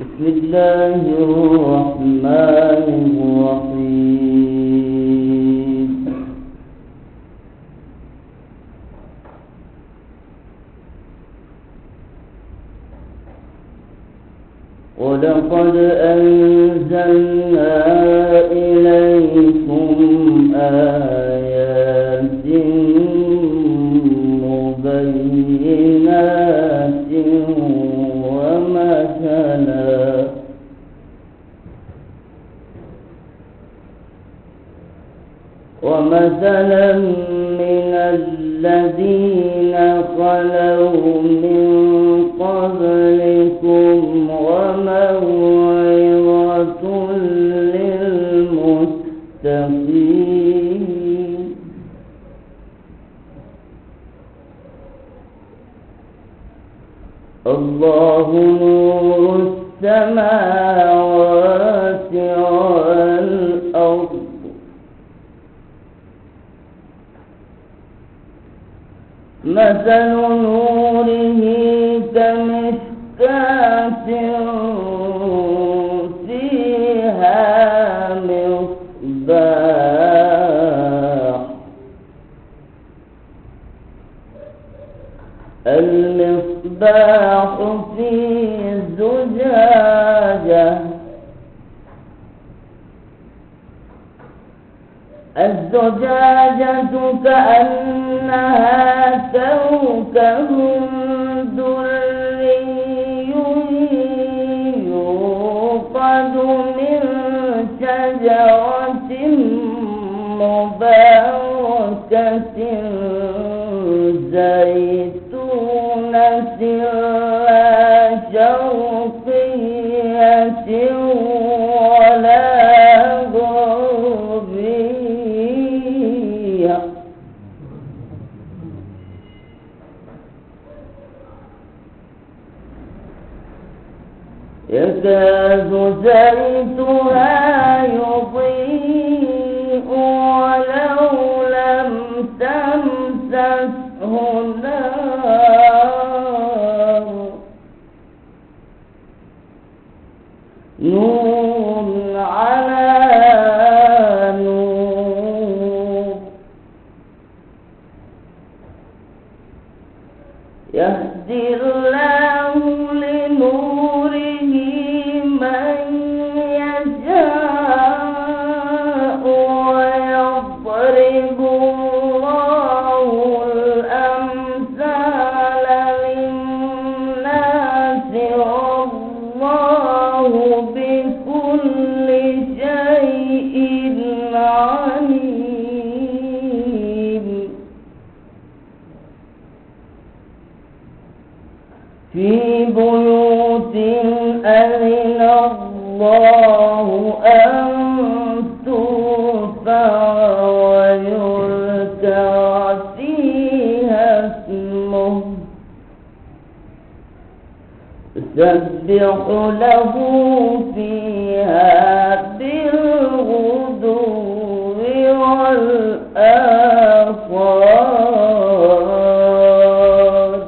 بسم الله الرحمن الرحيم. ولقد أنزلنا إليكم آيات مبينات ومثلا من الذين خلوا من قبلكم وموعظة للمتقين. الله نور السماوات والأرض. مثل نوره كمشكاة فيها مصباح. المصباح في زجاجة. الزجاجة كأنها كوكب دري يوقد من شجرة مباركة زيتونة لا شرقية ولا غربية. يكاد زيتها يضيء ولو لم تمسسه نار. نور على نور. يهدي الله لنوره من يشاء ويضرب الله الأمثال للناس والله بكل شيء عليم. في بيوت أذن الله أن ترفع ويذكر فيها اسمه يسبح له فيها بالغدو والآصال.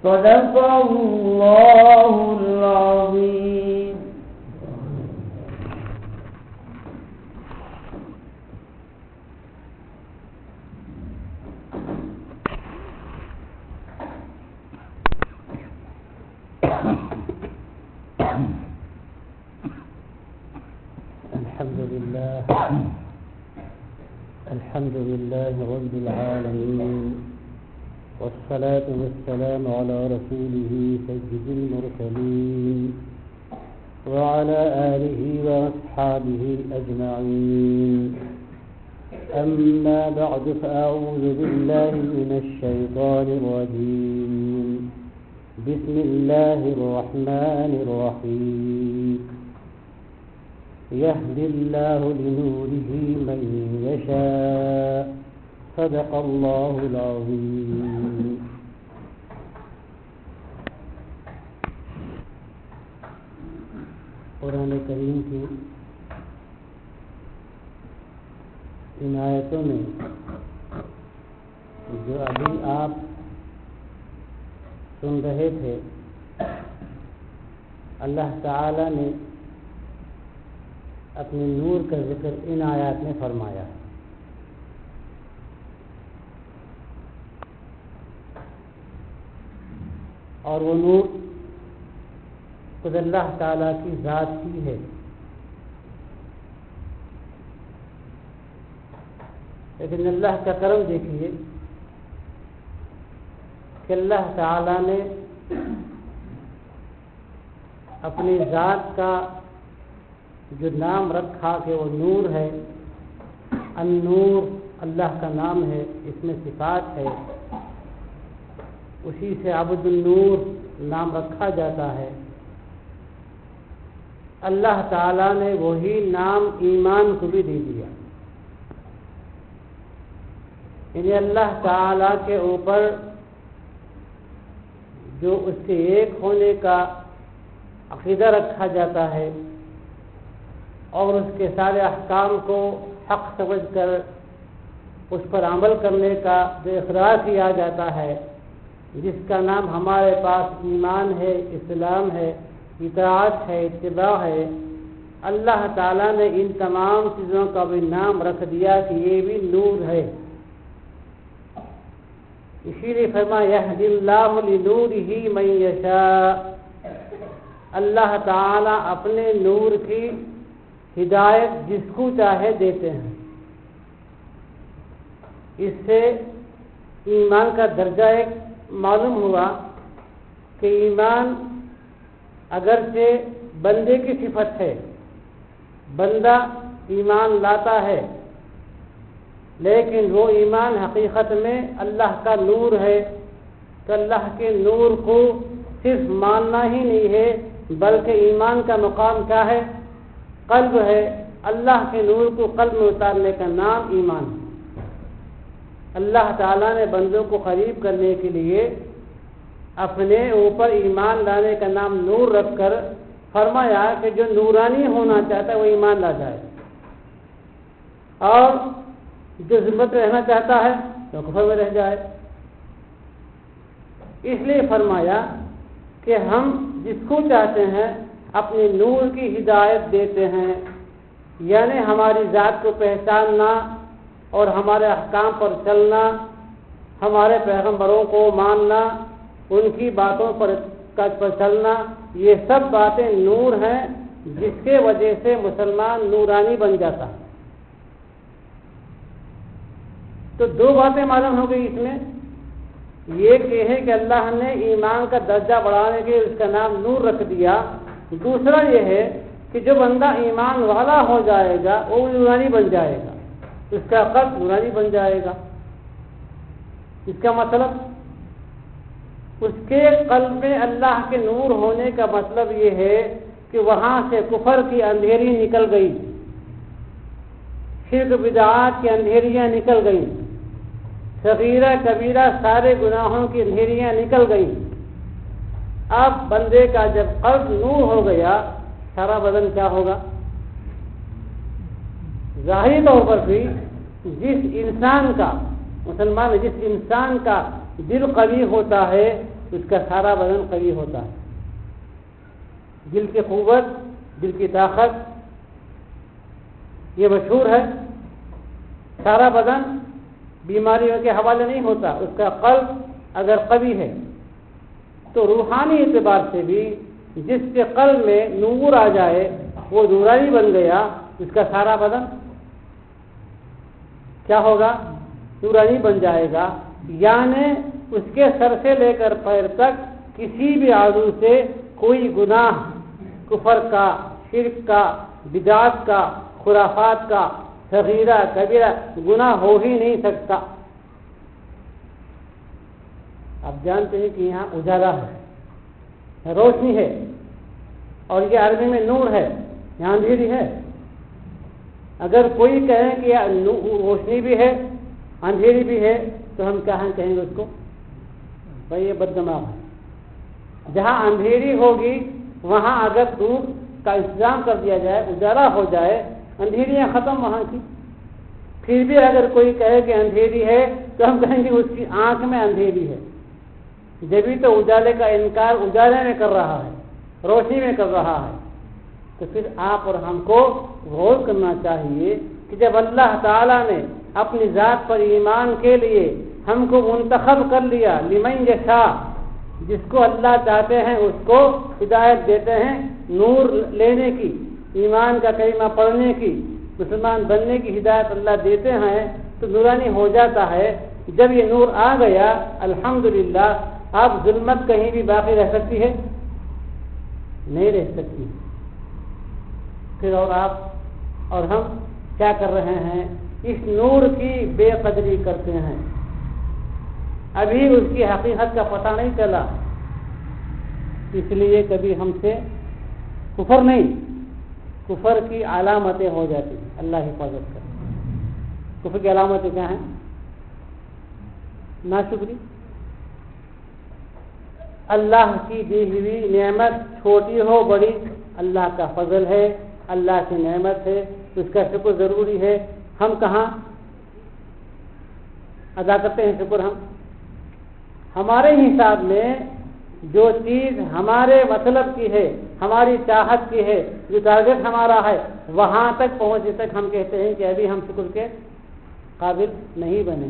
صدق الله العظيم. الحمد لله رب العالمين، والصلاة والسلام على رسوله سيد المرسلين وعلى آله وأصحابه أجمعين. أما بعد، فأعوذ بالله من الشيطان الرجيم. بسم الله الرحمن الرحيم. يهدي الله لنوره من يشاء. صدق الله العظيم. قرآن کریم کی ان آیتوں میں جو ابھی آپ سن رہے تھے اللہ تعالی نے اپنے نور کا ذکر ان آیات میں فرمایا. اور وہ نور خود اللہ تعالیٰ کی ذات ہی ہے. لیکن اللہ کا کرم دیکھیے کہ اللہ تعالیٰ نے اپنی ذات کا جو نام رکھا کہ وہ نور ہے. النور اللہ کا نام ہے، اس میں صفات ہے، اسی سے عبد النور نام رکھا جاتا ہے. اللہ تعالیٰ نے وہی نام ایمان کو بھی دے دیا. یعنی اللہ تعالیٰ کے اوپر جو اس کے ایک ہونے کا عقیدہ رکھا جاتا ہے اور اس کے سارے احکام کو حق سمجھ کر اس پر عمل کرنے کا جو اقرار کیا جاتا ہے، جس کا نام ہمارے پاس ایمان ہے، اسلام ہے، اطاعت ہے، اتباع ہے، اللہ تعالیٰ نے ان تمام چیزوں کا بھی نام رکھ دیا کہ یہ بھی نور ہے. اسی لیے فرمایا یہدی اللہ لنورہ من یشاء. اللہ تعالیٰ اپنے نور کی ہدایت جس کو چاہے دیتے ہیں. اس سے ایمان کا درجہ ایک معلوم ہوا کہ ایمان اگرچہ بندے کی صفت ہے، بندہ ایمان لاتا ہے، لیکن وہ ایمان حقیقت میں اللہ کا نور ہے. کہ اللہ کے نور کو صرف ماننا ہی نہیں ہے، بلکہ ایمان کا مقام کیا ہے؟ قلب ہے. اللہ کے نور کو قلب میں اتارنے کا نام ایمان ہے. اللہ تعالیٰ نے بندوں کو قریب کرنے کے لیے اپنے اوپر ایمان لانے کا نام نور رکھ کر فرمایا کہ جو نورانی ہونا چاہتا ہے وہ ایمان لا جائے، اور جو ذمت رہنا چاہتا ہے تو کفر میں رہ جائے. اس لیے فرمایا کہ ہم جس کو چاہتے ہیں اپنے نور کی ہدایت دیتے ہیں. یعنی ہماری ذات کو پہچاننا اور ہمارے احکام پر چلنا، ہمارے پیغمبروں کو ماننا، ان کی باتوں پر چلنا، یہ سب باتیں نور ہیں جس کے وجہ سے مسلمان نورانی بن جاتا ہے. تو دو باتیں معلوم ہو گئی اس میں. ایک یہ ہے کہ اللہ نے ایمان کا درجہ بڑھانے کے اس کا نام نور رکھ دیا. دوسرا یہ ہے کہ جو بندہ ایمان والا ہو جائے گا وہ نورانی بن جائے گا، اس کا قلب نورانی بن جائے گا. اس کا مطلب اس کے قلب میں اللہ کے نور ہونے کا مطلب یہ ہے کہ وہاں سے کفر کی اندھیری نکل گئی، شرک بدعات کی اندھیریاں نکل گئی، صغیرہ کبیرہ سارے گناہوں کی اندھیریاں نکل گئی. اب بندے کا جب قلب نور ہو گیا، سارا بدن کیا ہوگا؟ ظاہری طور پر بھی جس انسان کا مسلمان جس انسان کا دل قوی ہوتا ہے اس کا سارا بدن قوی ہوتا ہے. دل کی قوت، دل کی طاقت یہ مشہور ہے. سارا بدن بیماریوں کے حوالے نہیں ہوتا. اس کا قلب اگر قوی ہے تو روحانی اعتبار سے بھی جس کے قلب میں نور آ جائے وہ نورانی بن گیا، اس کا سارا بدن کیا ہوگا؟ نورانی بن جائے گا. یعنی اس کے سر سے لے کر پیر تک کسی بھی عضو سے کوئی گناہ، کفر کا، شرک کا، بدعت کا، خرافات کا، صغیرہ کبیرہ گناہ ہو ہی نہیں سکتا. آپ جانتے ہیں کہ یہاں اجالا ہے، روشنی ہے، اور یہ عربی میں نور ہے، یہاں اندھیری ہے. اگر کوئی کہے کہ روشنی بھی ہے اندھیری بھی ہے تو ہم کیا کہیں گے اس کو؟ بھائی یہ بددماغ ہے. جہاں اندھیری ہوگی وہاں اگر دھوپ کا انتظام کر دیا جائے، اجالا ہو جائے، اندھیریاں ختم وہاں کی. پھر بھی اگر کوئی کہے کہ اندھیری ہے تو ہم کہیں گے اس کی آنکھ میں اندھیری ہے، جبھی تو اجالے کا انکار اجالے میں کر رہا ہے. روشنی میں کر رہا ہے، تو پھر آپ اور ہم کو غور کرنا چاہیے کہ جب اللہ تعالیٰ نے اپنی ذات پر ایمان کے لیے ہم کو منتخب کر لیا، لمن یشاء، جس کو اللہ چاہتے ہیں اس کو ہدایت دیتے ہیں نور لینے کی، ایمان کا کلمہ پڑھنے کی، مسلمان بننے کی ہدایت اللہ دیتے ہیں تو نورانی ہو جاتا ہے۔ جب یہ نور آ گیا الحمدللہ، اب ظلمت کہیں بھی باقی رہ سکتی ہے؟ نہیں رہ سکتی۔ پھر اور آپ اور ہم کیا کر رہے ہیں؟ اس نور کی بے قدری کرتے ہیں، ابھی اس کی حقیقت کا پتہ نہیں چلا، اس لیے کبھی ہم سے کفر نہیں، کفر کی علامتیں ہو جاتی ہیں۔ اللہ حفاظت کرے۔ کفر کی علامتیں کیا ہیں؟ ناشکری، اللہ کی دی ہوئی نعمت چھوٹی ہو بڑی اللہ کا فضل ہے، اللہ کی نعمت ہے، اس کا شکر ضروری ہے۔ ہم کہاں ادا کرتے ہیں شکر؟ ہمارے حساب میں جو چیز ہمارے مطلب کی ہے، ہماری چاہت کی ہے، جو ٹارگٹ ہمارا ہے، وہاں تک پہنچنے تک ہم کہتے ہیں کہ ابھی ہم شکر کے قابل نہیں بنے۔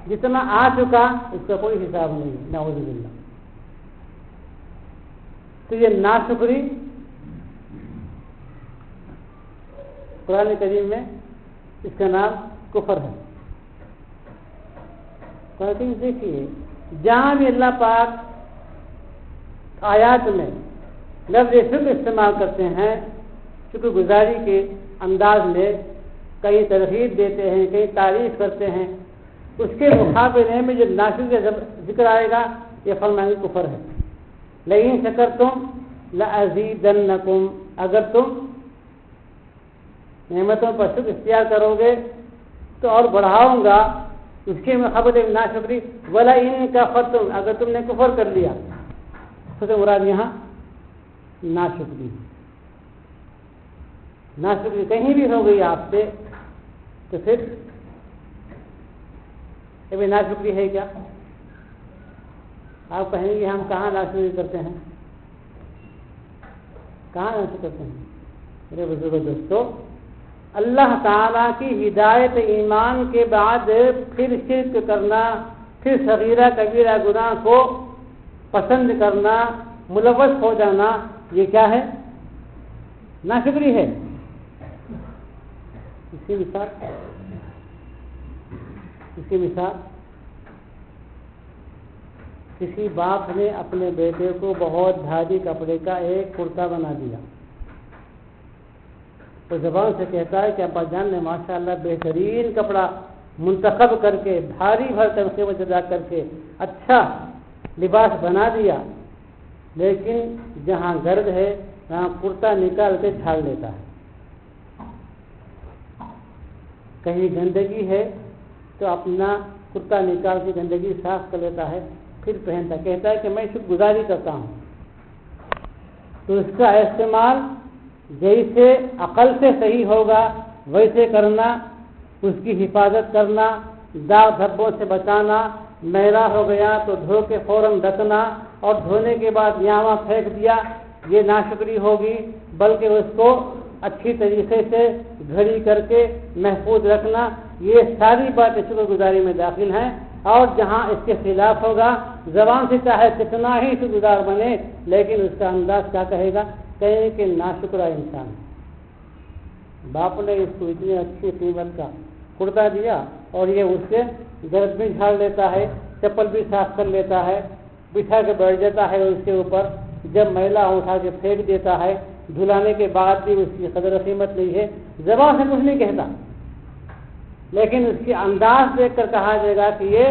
جتنا آ چکا اس کا کوئی حساب نہیں، نعوذ باللہ۔ تو یہ ناشکری قرآن کریم میں اس کا نام کفر ہے۔ قرآن کریم دیکھیے، جہاں بھی اللہ پاک آیات میں لفظ شکر استعمال کرتے ہیں، شکر گزاری کے انداز میں کہیں ترغیب دیتے ہیں، کہیں تعریف کرتے ہیں، اس کے مقابلے میں جب ناشکری کا ذکر آئے گا یہ فرمائیں گے کفر ہے۔ لئن شکرتم لأزیدنکم، اگر تم نعمتوں پر شکر اختیار کرو گے تو اور بڑھاؤں گا۔ اس کے مقابلے میں ناشکری وَلَئِن كَفَرْتُمْ، اگر تم نے کفر کر لیا تو مراد یہاں ناشکری، ناشکری کہیں بھی ہو گئی آپ سے تو پھر ابھی ناشکری ہے کیا؟ آپ کہیں گے ہم کہاں ناشکری کرتے ہیں، کہاں ناشکری کرتے ہیں؟ میرے بزرگ دوستو، اللہ تعالیٰ کی ہدایت ایمان کے بعد پھر شرک کرنا، پھر صغیرہ کبیرہ گناہ کو پسند کرنا، ملوث ہو جانا، یہ کیا ہے؟ ناشکری ہے۔ اس کی مثال کسی باپ نے اپنے بیٹے کو بہت بھاری کپڑے کا ایک کرتا بنا دیا، تو زبان سے کہتا ہے کہ ابا جان نے ماشاءاللہ بہترین کپڑا منتخب کر کے بھاری تنخواہ وجہ کر کے اچھا لباس بنا دیا، لیکن جہاں گرد ہے وہاں کرتا نکال کے جھاڑ لیتا ہے، کہیں گندگی ہے تو اپنا کرتا نکال کے گندگی صاف کر لیتا ہے، پھر پہنتا، کہتا ہے کہ میں شکر گزاری کرتا ہوں۔ تو اس کا استعمال جیسے عقل سے صحیح ہوگا ویسے کرنا، اس کی حفاظت کرنا، داغ دھبوں سے بچانا، میلا ہو گیا تو دھو کے فوراً رکھنا اور دھونے کے بعد یہاں پھینک دیا، یہ ناشکری ہوگی۔ بلکہ اس کو اچھی طریقے سے گھڑی کر کے محفوظ رکھنا، یہ ساری باتیں شکر گزاری میں داخل ہیں۔ اور جہاں اس کے خلاف ہوگا، زبان سے چاہے کتنا ہی شکر گزار بنے لیکن اس کا انداز کیا کہے گا؟ کہیں کہ ناشکرا انسان۔ باپ نے اس کو اتنی اچھی قیمت کا کرتا دیا اور یہ اس سے گرد بھی جھاڑ لیتا ہے، چپل بھی صاف کر لیتا ہے، بٹھا کے بیٹھ جاتا ہے اس کے اوپر، جب میلا اٹھا کے پھینک دیتا ہے، دھلانے کے بعد بھی اس کی قدر و قیمت نہیں ہے، زبان سے کچھ نہیں کہتا، لیکن اس کے انداز دیکھ کر کہا جائے گا کہ یہ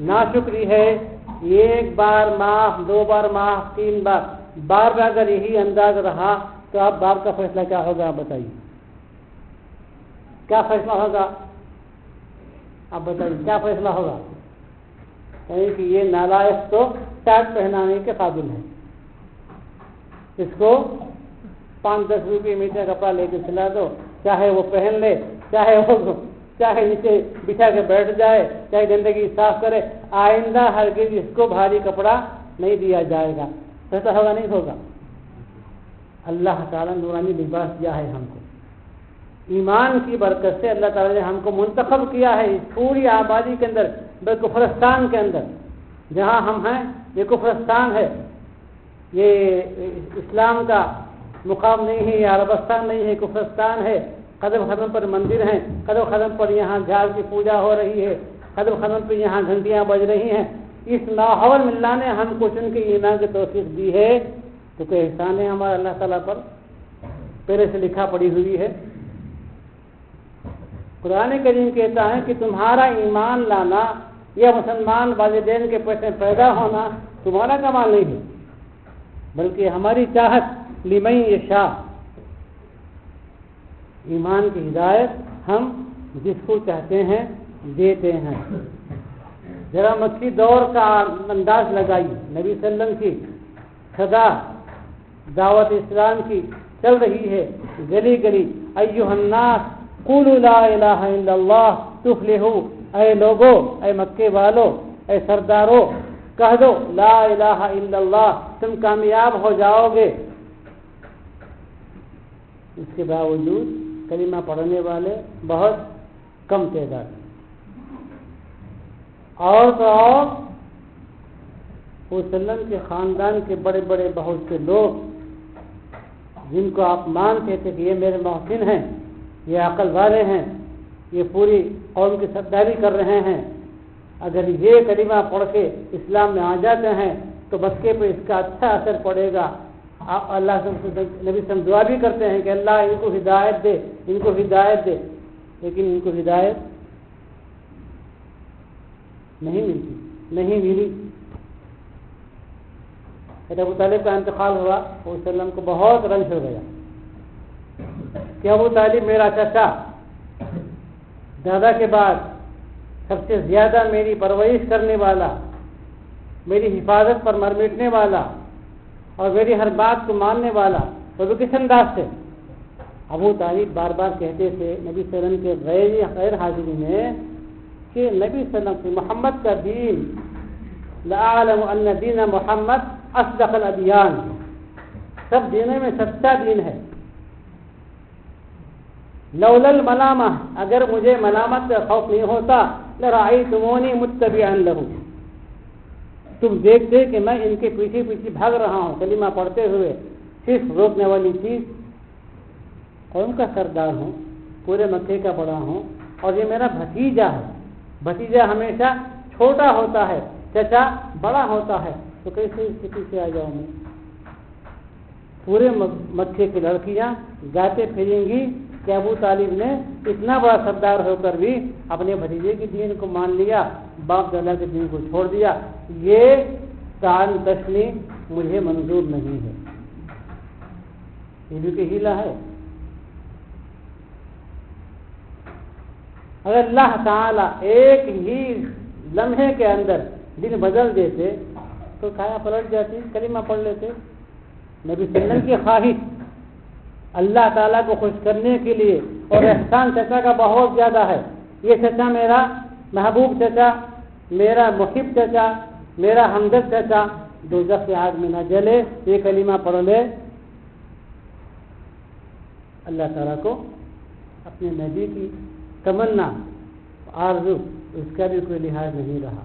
ناشکری ہے۔ ایک بار معاف، دو بار معاف، تین بار، بار بار اگر یہی انداز رہا تو اب باپ کا فیصلہ کیا ہوگا؟ آپ بتائیے کیا فیصلہ ہوگا؟ آپ بتائیے کیا فیصلہ ہوگا؟ کہیں کہ یہ نالائق تو شرٹ پہنانے کے قابل ہے، اس کو 5-10 روپے میٹر کپڑا لے کے چلا دو، چاہے وہ پہن لے، چاہے نیچے بچھا کے بیٹھ جائے، چاہے گندگی صاف کرے، آئندہ ہرگز اس کو بھاری کپڑا نہیں دیا جائے گا، ایسا ہوگا نہیں ہوگا؟ اللہ تعالیٰ نورانی لباس دیا ہے ہم کو، ایمان کی برکت سے اللہ تعالیٰ نے ہم کو منتخب کیا ہے اس پوری آبادی کے اندر، کفرستان کے اندر جہاں ہم ہیں، یہ کفرستان ہے، یہ اسلام کا مقام نہیں ہے، یہ عربستان نہیں ہے، کفرستان ہے۔ قدم قدم پر مندر ہیں، قدم قدم پر یہاں جھاڑ کی پوجا ہو رہی ہے، قدم قدم پر یہاں گھنٹیاں بج رہی ہیں۔ اس ماحول میں اللہ نے ہم کو چن کے ایمان کی توفیق دی ہے، تو کوئی احسان ہے ہمارا اللہ تعالیٰ پر؟ پہلے سے لکھا پڑی ہوئی ہے۔ قرآن کریم کہتا ہے کہ تمہارا ایمان لانا یا مسلمان والدین کے پیٹ میں پیدا ہونا تمہارا کمال نہیں ہے، بلکہ ہماری چاہت، لمن یشاء، ایمان کی ہدایت ہم جس کو چاہتے ہیں دیتے ہیں۔ ذرا مکی دور کا انداز لگائیے، نبی صلی اللہ علیہ وسلم کی صدا دعوت اسلام کی چل رہی ہے گلی گلی، ایھا الناس قولوا لا الہ الا اللہ تفلحوا، اے لوگو، اے مکے والو، اے سردارو، کہہ دو لا الہ الا اللہ، تم کامیاب ہو جاؤ گے۔ اس کے باوجود کلمہ پڑھنے والے بہت کم تعداد ہیں، اور تو اور وسلم کے خاندان کے بڑے بڑے بہت سے لوگ جن کو آپ مانتے تھے کہ یہ میرے محسن ہیں، یہ عقل والے ہیں، یہ پوری قوم کی سرداری کر رہے ہیں، اگر یہ کلمہ پڑھ کے اسلام میں آ جاتے ہیں تو بچے پہ اس کا اچھا اثر پڑے گا۔ اللہ سے نبی صلی دعا بھی کرتے ہیں کہ اللہ ان کو ہدایت دے، ان کو ہدایت دے، لیکن ان کو ہدایت نہیں ملتی، نہیں ملی۔ ابو طالب کا انتقال ہوا، وسلم کو بہت رنج ہو گیا کہ ابو طالب میرا چچا، دادا کے بعد سب سے زیادہ میری پرورش کرنے والا، میری حفاظت پر مر مٹنے والا اور میری ہر بات کو ماننے والا، وہ کس انداز سے؟ ابو طالب بار بار کہتے تھے نبی صلی اللہ علیہ وسلم کے غیر حاضری میں کہ نبی صلی اللہ علیہ وسلم محمد کا دین، لَأَعْلَمُ أَنَّ دِينَ محمد اصدق الادیان، سب دینوں میں سچا دین ہے۔ لولا الملامہ، اگر مجھے ملامت کا خوف نہیں ہوتا، لرأیتمونی متبعا لہ، تم دیکھتے کہ میں ان کے پیچھے پیچھے بھاگ رہا ہوں کلمہ پڑھتے ہوئے۔ صرف روکنے والی چیز، قوم کا سردار ہوں، پورے مکے کا بڑا ہوں، اور یہ میرا بھتیجا ہے۔ بھتیجا ہمیشہ چھوٹا ہوتا ہے، چچا بڑا ہوتا ہے، تو کیسے اس کے پیچھے آ جاؤں میں؟ پورے مکے کی لڑکیاں جاتے پھریں گی کہ ابو طالب نے اتنا بڑا سردار ہو کر بھی اپنے بھتیجے کی دین کو مان لیا، باپ دادا کے دین کو چھوڑ دیا۔ یہ تعان تشنی مجھے منظور نہیں ہے، یہ بھی کہ ہیلا ہے۔ اگر اللہ تعالیٰ ایک ہی لمحے کے اندر دن بدل دیتے تو کھایا پلٹ جاتی، کلمہ پڑھ لیتے۔ نبی صلی اللہ علیہ وسلم کی خواہش اللہ تعالیٰ کو خوش کرنے کے لیے، اور احسان چچا کا بہت زیادہ ہے۔ یہ چچا میرا محبوب چچا، میرا محب چچا، میرا ہمدرد چچا دوزخ کی آگ میں نہ جلے، یہ کلمہ پڑھ لے۔ اللہ تعالیٰ کو اپنے نبی کی تمنا، آرزو، اس کا بھی کوئی لحاظ نہیں رہا۔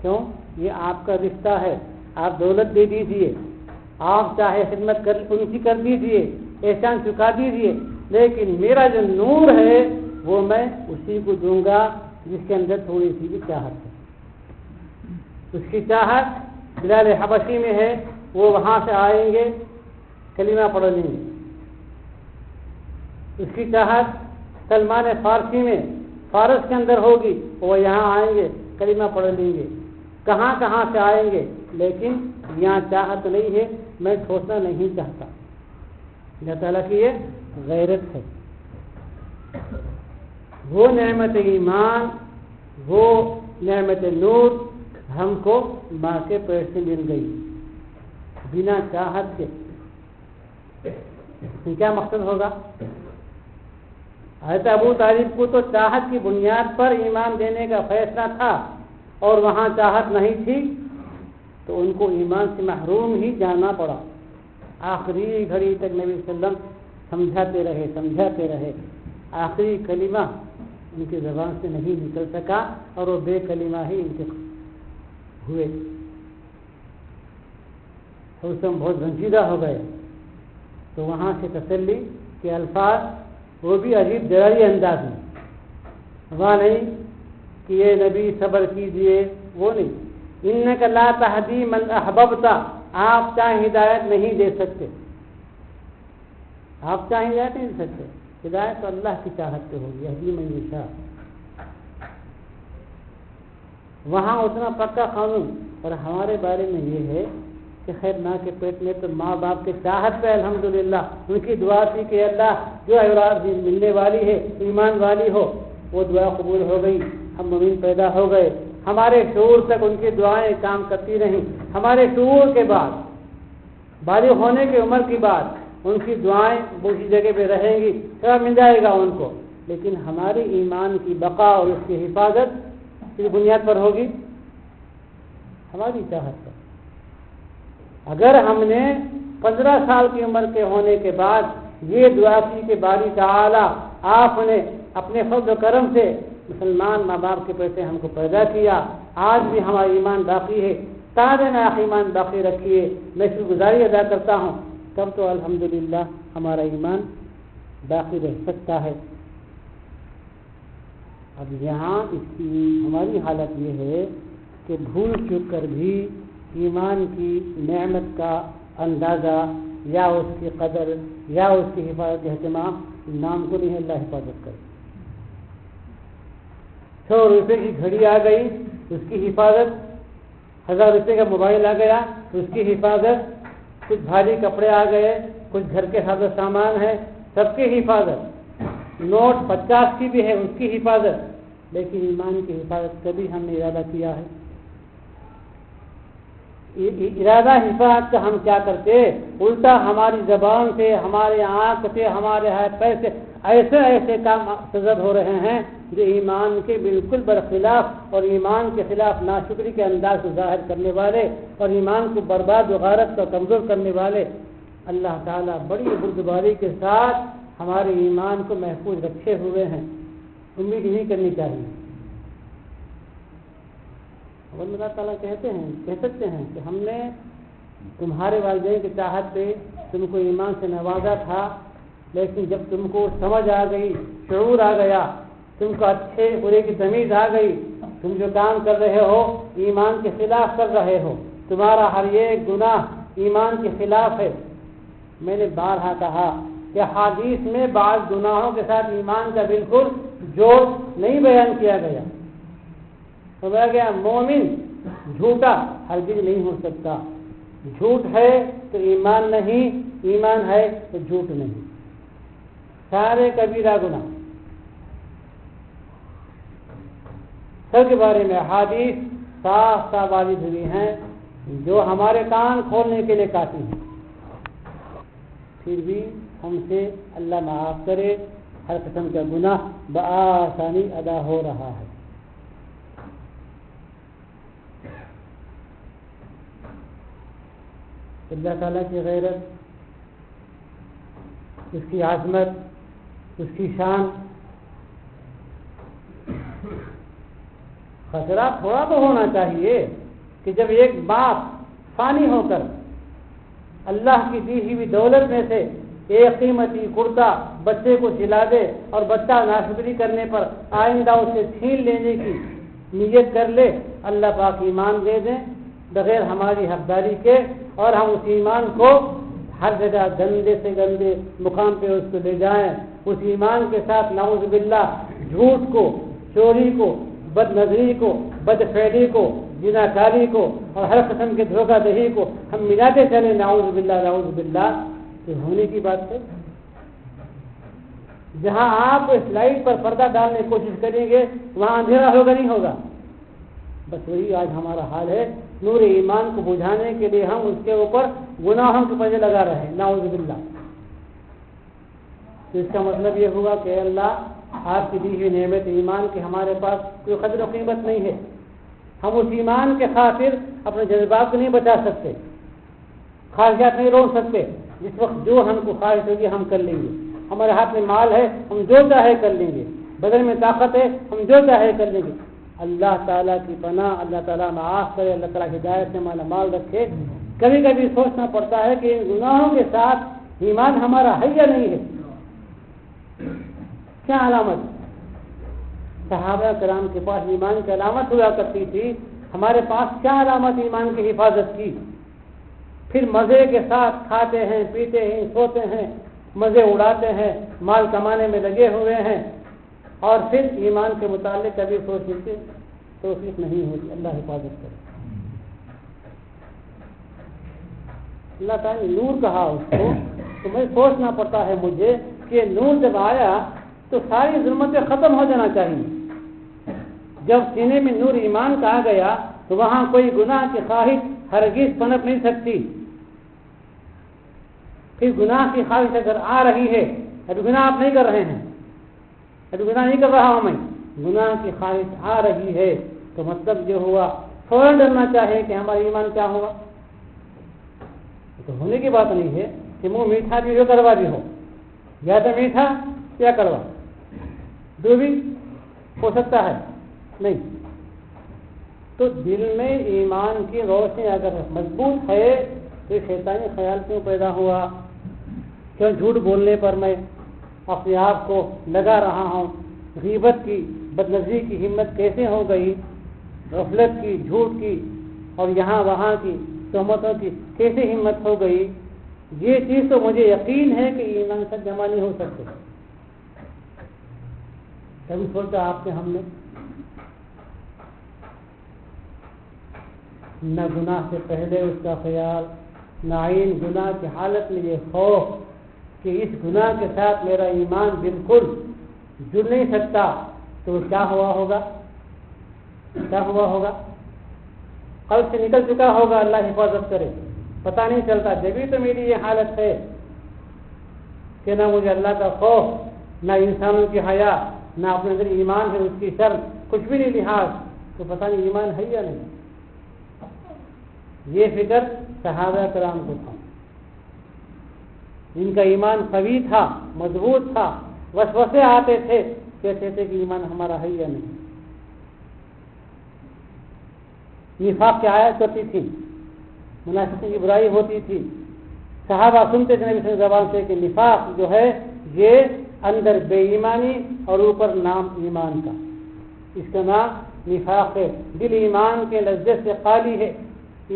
کیوں؟ یہ آپ کا رشتہ ہے، آپ دولت دے دیجئے، آپ چاہے خدمت ان کی کر دیجئے، احسان چکا دیجئے، لیکن میرا جو نور ہے وہ میں اسی کو دوں گا جس کے اندر تھوڑی سی بھی چاہت ہے۔ اس کی چاہت بلال حبشی میں ہے، وہ وہاں سے آئیں گے کلمہ پڑھ لیں گے۔ اس کی چاہت سلمان فارسی میں، فارس کے اندر ہوگی، وہ یہاں آئیں گے کلمہ پڑھ لیں گے۔ کہاں کہاں سے آئیں گے، لیکن یہاں چاہت نہیں ہے، میں سوچنا نہیں چاہتا۔ اللہ تعالیٰ کی یہ غیرت ہے۔ وہ نعمت ایمان، وہ نعمت نور ہم کو ماں کے پیٹ سے مل گئی بنا چاہت کے۔ کیا مقصد ہوگا؟ حضرت ابو طالب کو تو چاہت کی بنیاد پر ایمان دینے کا فیصلہ تھا، اور وہاں چاہت نہیں تھی تو ان کو ایمان سے محروم ہی جانا پڑا. آخری گھڑی تک نبی صلی اللہ علیہ وسلم سمجھاتے رہے. آخری کلمہ ان کی زبان سے نہیں نکل سکا اور وہ بے کلمہ ہی ان کے ہوئے. اور اس میں بہت رنجیدہ ہو گئے. تو وہاں سے تسلی کے الفاظ وہ بھی عجیب ڈرائی انداز میں. وہاں نہیں کہ یہ نبی صبر کیجئے، وہ نہیں. انک لا تہدی من احببت، آپ چاہیں ہدایت نہیں دے سکتے. آپ چاہیں ہدایت نہیں دے سکتے. ہدایت تو اللہ کی چاہت سے ہوگی. یہدی من یشاء. وہاں اتنا پکا قانون. اور ہمارے بارے میں یہ ہے کہ خیر ماں کے پیٹ میں تو ماں باپ کے چاہت پہ الحمدللہ ان کی دعا تھی کہ اللہ جو اولاد ملنے والی ہے ایمان والی ہو، وہ دعا قبول ہو گئی. ہم مومن پیدا ہو گئے. ہمارے شعور تک ان کی دعائیں کام کرتی رہیں. ہمارے شعور کے بعد، بالغ ہونے کی عمر کی بعد ان کی دعائیں اسی جگہ پہ رہیں گی، سب مل جائے گا ان کو. لیکن ہماری ایمان کی بقا اور اس کی حفاظت کس بنیاد پر ہوگی؟ ہماری چاہت پر. اگر ہم نے 15 سال کی عمر کے ہونے کے بعد یہ دعا کی کہ باری تعالی آپ نے اپنے فضل و کرم سے مسلمان ماں باپ کے پیسے ہم کو پیدا کیا، آج بھی ہمارا ایمان باقی ہے، تازہ ایمان باقی رکھیے، میں شکر گزاری ادا کرتا ہوں، تب تو الحمدللہ ہمارا ایمان باقی رہ سکتا ہے. اب یہاں اس کی ہماری حالت یہ ہے کہ بھول چک کر بھی ایمان کی نعمت کا اندازہ یا اس کی قدر یا اس کی حفاظت کا اہتمام نام کو نہیں. اللہ حفاظت کرے. 100 روپے کی گھڑی آ گئی، اس کی حفاظت. 1000 روپے کا موبائل آ گیا، اس کی حفاظت. کچھ بھاری کپڑے آ گئے، کچھ گھر کے سادہ سامان ہے، سب کی حفاظت. نوٹ 50 کی بھی ہے، اس کی حفاظت. لیکن ایمان کی حفاظت کبھی ہم نے ارادہ کیا ہے؟ ارادہ حفاظت کا ہم کیا کرتے؟ الٹا ہماری زبان سے، ہمارے آنکھ سے، ہمارے ہاتھ پیر سے ایسے کام سرزد ہو رہے ہیں جو ایمان کے بالکل برخلاف اور ایمان کے خلاف ناشکری کے انداز کو ظاہر کرنے والے اور ایمان کو برباد و غارت اور کمزور کرنے والے. اللہ تعالیٰ بڑی بردباری کے ساتھ ہمارے ایمان کو محفوظ رکھے ہوئے ہیں. امید نہیں کرنی چاہیے. اور اللہ تعالیٰ کہہ سکتے ہیں کہ ہم نے تمہارے والدین کی چاہت پہ تم کو ایمان سے نوازا تھا، لیکن جب تم کو سمجھ آ گئی، شعور آ گیا، تم کو اچھے برے کی تمیز آ گئی، تم جو کام کر رہے ہو ایمان کے خلاف کر رہے ہو، تمہارا ہر ایک گناہ ایمان کے خلاف ہے. میں نے بارہا کہا کہ حدیث میں بعض گناہوں کے ساتھ ایمان کا بالکل جوڑ نہیں بیان کیا گیا. تو میں گیا مومن جھوٹا ہرگز نہیں ہو سکتا. جھوٹ ہے تو ایمان نہیں، ایمان ہے تو جھوٹ نہیں. سارے کبیرہ گناہ سب کے بارے میں حدیث صاف وارد ہوئی ہیں جو ہمارے کان کھولنے کے لیے کافی ہیں. پھر بھی ہم سے اللہ معاف کرے، ہر قسم کا گناہ بآسانی ادا ہو رہا ہے. اللہ تعالیٰ کی غیرت، اس کی عظمت، اس کی شان، خطرہ تھوڑا تو ہونا چاہیے کہ جب ایک باپ فانی ہو کر اللہ کی دی ہوئی دولت میں سے ایک قیمتی کرتا بچے کو کھلا دے اور بچہ ناشکری کرنے پر آئندہ اسے چھین لینے کی نیت کر لے، اللہ پاک ایمان دے دیں بغیر ہماری حقداری کے، اور ہم اس ایمان کو ہر جگہ گندے سے گندے مقام پہ اس کو لے جائیں. اس ایمان کے ساتھ نعوذ باللہ جھوٹ کو، چوری کو، بد نظری کو، بد فعلی کو، زناکاری کو اور ہر قسم کے دھوکہ دہی کو ہم ملاتے چلے. نعوذ باللہ تو ہونے کی بات ہے. جہاں آپ اس لائٹ پر پردہ ڈالنے کی کوشش کریں گے وہاں اندھیرا ہوگا نہیں ہوگا. بس وہی آج ہمارا حال ہے. نور ایمان کو بجھانے کے لیے ہم اس کے اوپر گناہوں کے پردے لگا رہے ہیں. نعوذ باللہ. تو اس کا مطلب یہ ہوگا کہ اللہ آپ کی دی ہوئی نعمت ایمان کی ہمارے پاس کوئی قدر و قیمت نہیں ہے. ہم اس ایمان کے خاطر اپنے جذبات کو نہیں بچا سکتے، خواہشات نہیں روک سکتے۔ جس وقت جو ہم کو خواہش ہوگی ہم کر لیں گے، ہمارے ہاتھ میں مال ہے ہم جو چاہے کر لیں گے، بدن میں طاقت ہے ہم جو چاہے کر لیں گے۔ اللہ تعالیٰ کی پناہ، اللہ تعالیٰ معاف کرے، اللہ تعالیٰ ہدایت سے مالا مال رکھے۔ کبھی کبھی سوچنا پڑتا ہے کہ ان گناہوں کے ساتھ ایمان ہمارا ہے یا نہیں ہے، کیا علامت؟ صحابہ کرام کے پاس ایمان کی علامت ہوا کرتی تھی، ہمارے پاس کیا علامت ایمان کی حفاظت کی؟ پھر مزے کے ساتھ کھاتے ہیں، پیتے ہیں، سوتے ہیں، مزے اڑاتے ہیں، مال کمانے میں لگے ہوئے ہیں، اور پھر ایمان کے متعلق کبھی سوچنے کی توفیق نہیں ہوتی۔ اللہ حفاظت کرے۔ اللہ تعالیٰ نے نور کہا اس کو، تو میں سوچنا پڑتا ہے مجھے کہ نور جب آیا تو ساری ظلمتیں ختم ہو جانا چاہیے۔ جب سینے میں نور ایمان کا آ گیا تو وہاں کوئی گناہ کی خواہش ہرگز پنپ نہیں سکتی۔ پھر گناہ کی خواہش اگر آ رہی ہے، ابھی گناہ آپ نہیں کر رہے ہیں، ابھی گناہ نہیں کر رہا ہوں میں، گناہ کی خواہش آ رہی ہے تو مطلب یہ ہوا فوراً ڈرنا چاہیے کہ ہمارا ایمان کیا ہوگا۔ تو ہونے کی بات نہیں ہے کہ منہ میٹھا بھی ہو کڑوا بھی ہو، یا تو میٹھا یا کڑوا، دو بھی ہو سکتا ہے نہیں۔ تو دل میں ایمان کی روشنی اگر مضبوط ہے تو شیطانی خیال کیوں پیدا ہوا؟ کیوں جھوٹ بولنے پر میں اپنے آپ کو لگا رہا ہوں؟ غیبت کی، بدنظری کی ہمت کیسے ہو گئی؟ غفلت کی، جھوٹ کی، اور یہاں وہاں کی تہمتوں کی کیسے ہمت ہو گئی؟ یہ چیز تو مجھے یقین ہے کہ ایمان سے جمع نہیں ہو سکتے۔ کبھی سوچا آپ سے ہم نے؟ نہ گناہ سے پہلے اس کا خیال، نہ عین گناہ کی حالت میں یہ خوف کہ اس گناہ کے ساتھ میرا ایمان بالکل جڑ نہیں سکتا، تو کیا ہوا ہوگا؟ کیا ہوا ہوگا؟ قلب سے نکل چکا ہوگا، اللہ حفاظت کرے، پتہ نہیں چلتا۔ جبھی تو میری یہ حالت ہے کہ نہ مجھے اللہ کا خوف، نہ انسانوں کی حیا، نہ اپنے اندر ایمان ہے، اس کی شرم، کچھ بھی نہیں لحاظ، تو پتہ نہیں ایمان ہے یا نہیں۔ یہ فکر صحابہ کرام کو تھا، ان کا ایمان قوی تھا، مضبوط تھا، وسوسے آتے تھے، کہتے تھے کہ ایمان ہمارا ہے یا نہیں۔ نفاق کی آیت کرتی تھی، منافقین کی برائی ہوتی تھی، صحابہ سنتے تھے نبی صلی اللہ علیہ وسلم زبان سے کہ نفاق جو ہے یہ اندر بے ایمانی اور اوپر نام ایمان کا، اس کا نام نفاق ہے۔ دل ایمان کے لذت سے خالی ہے،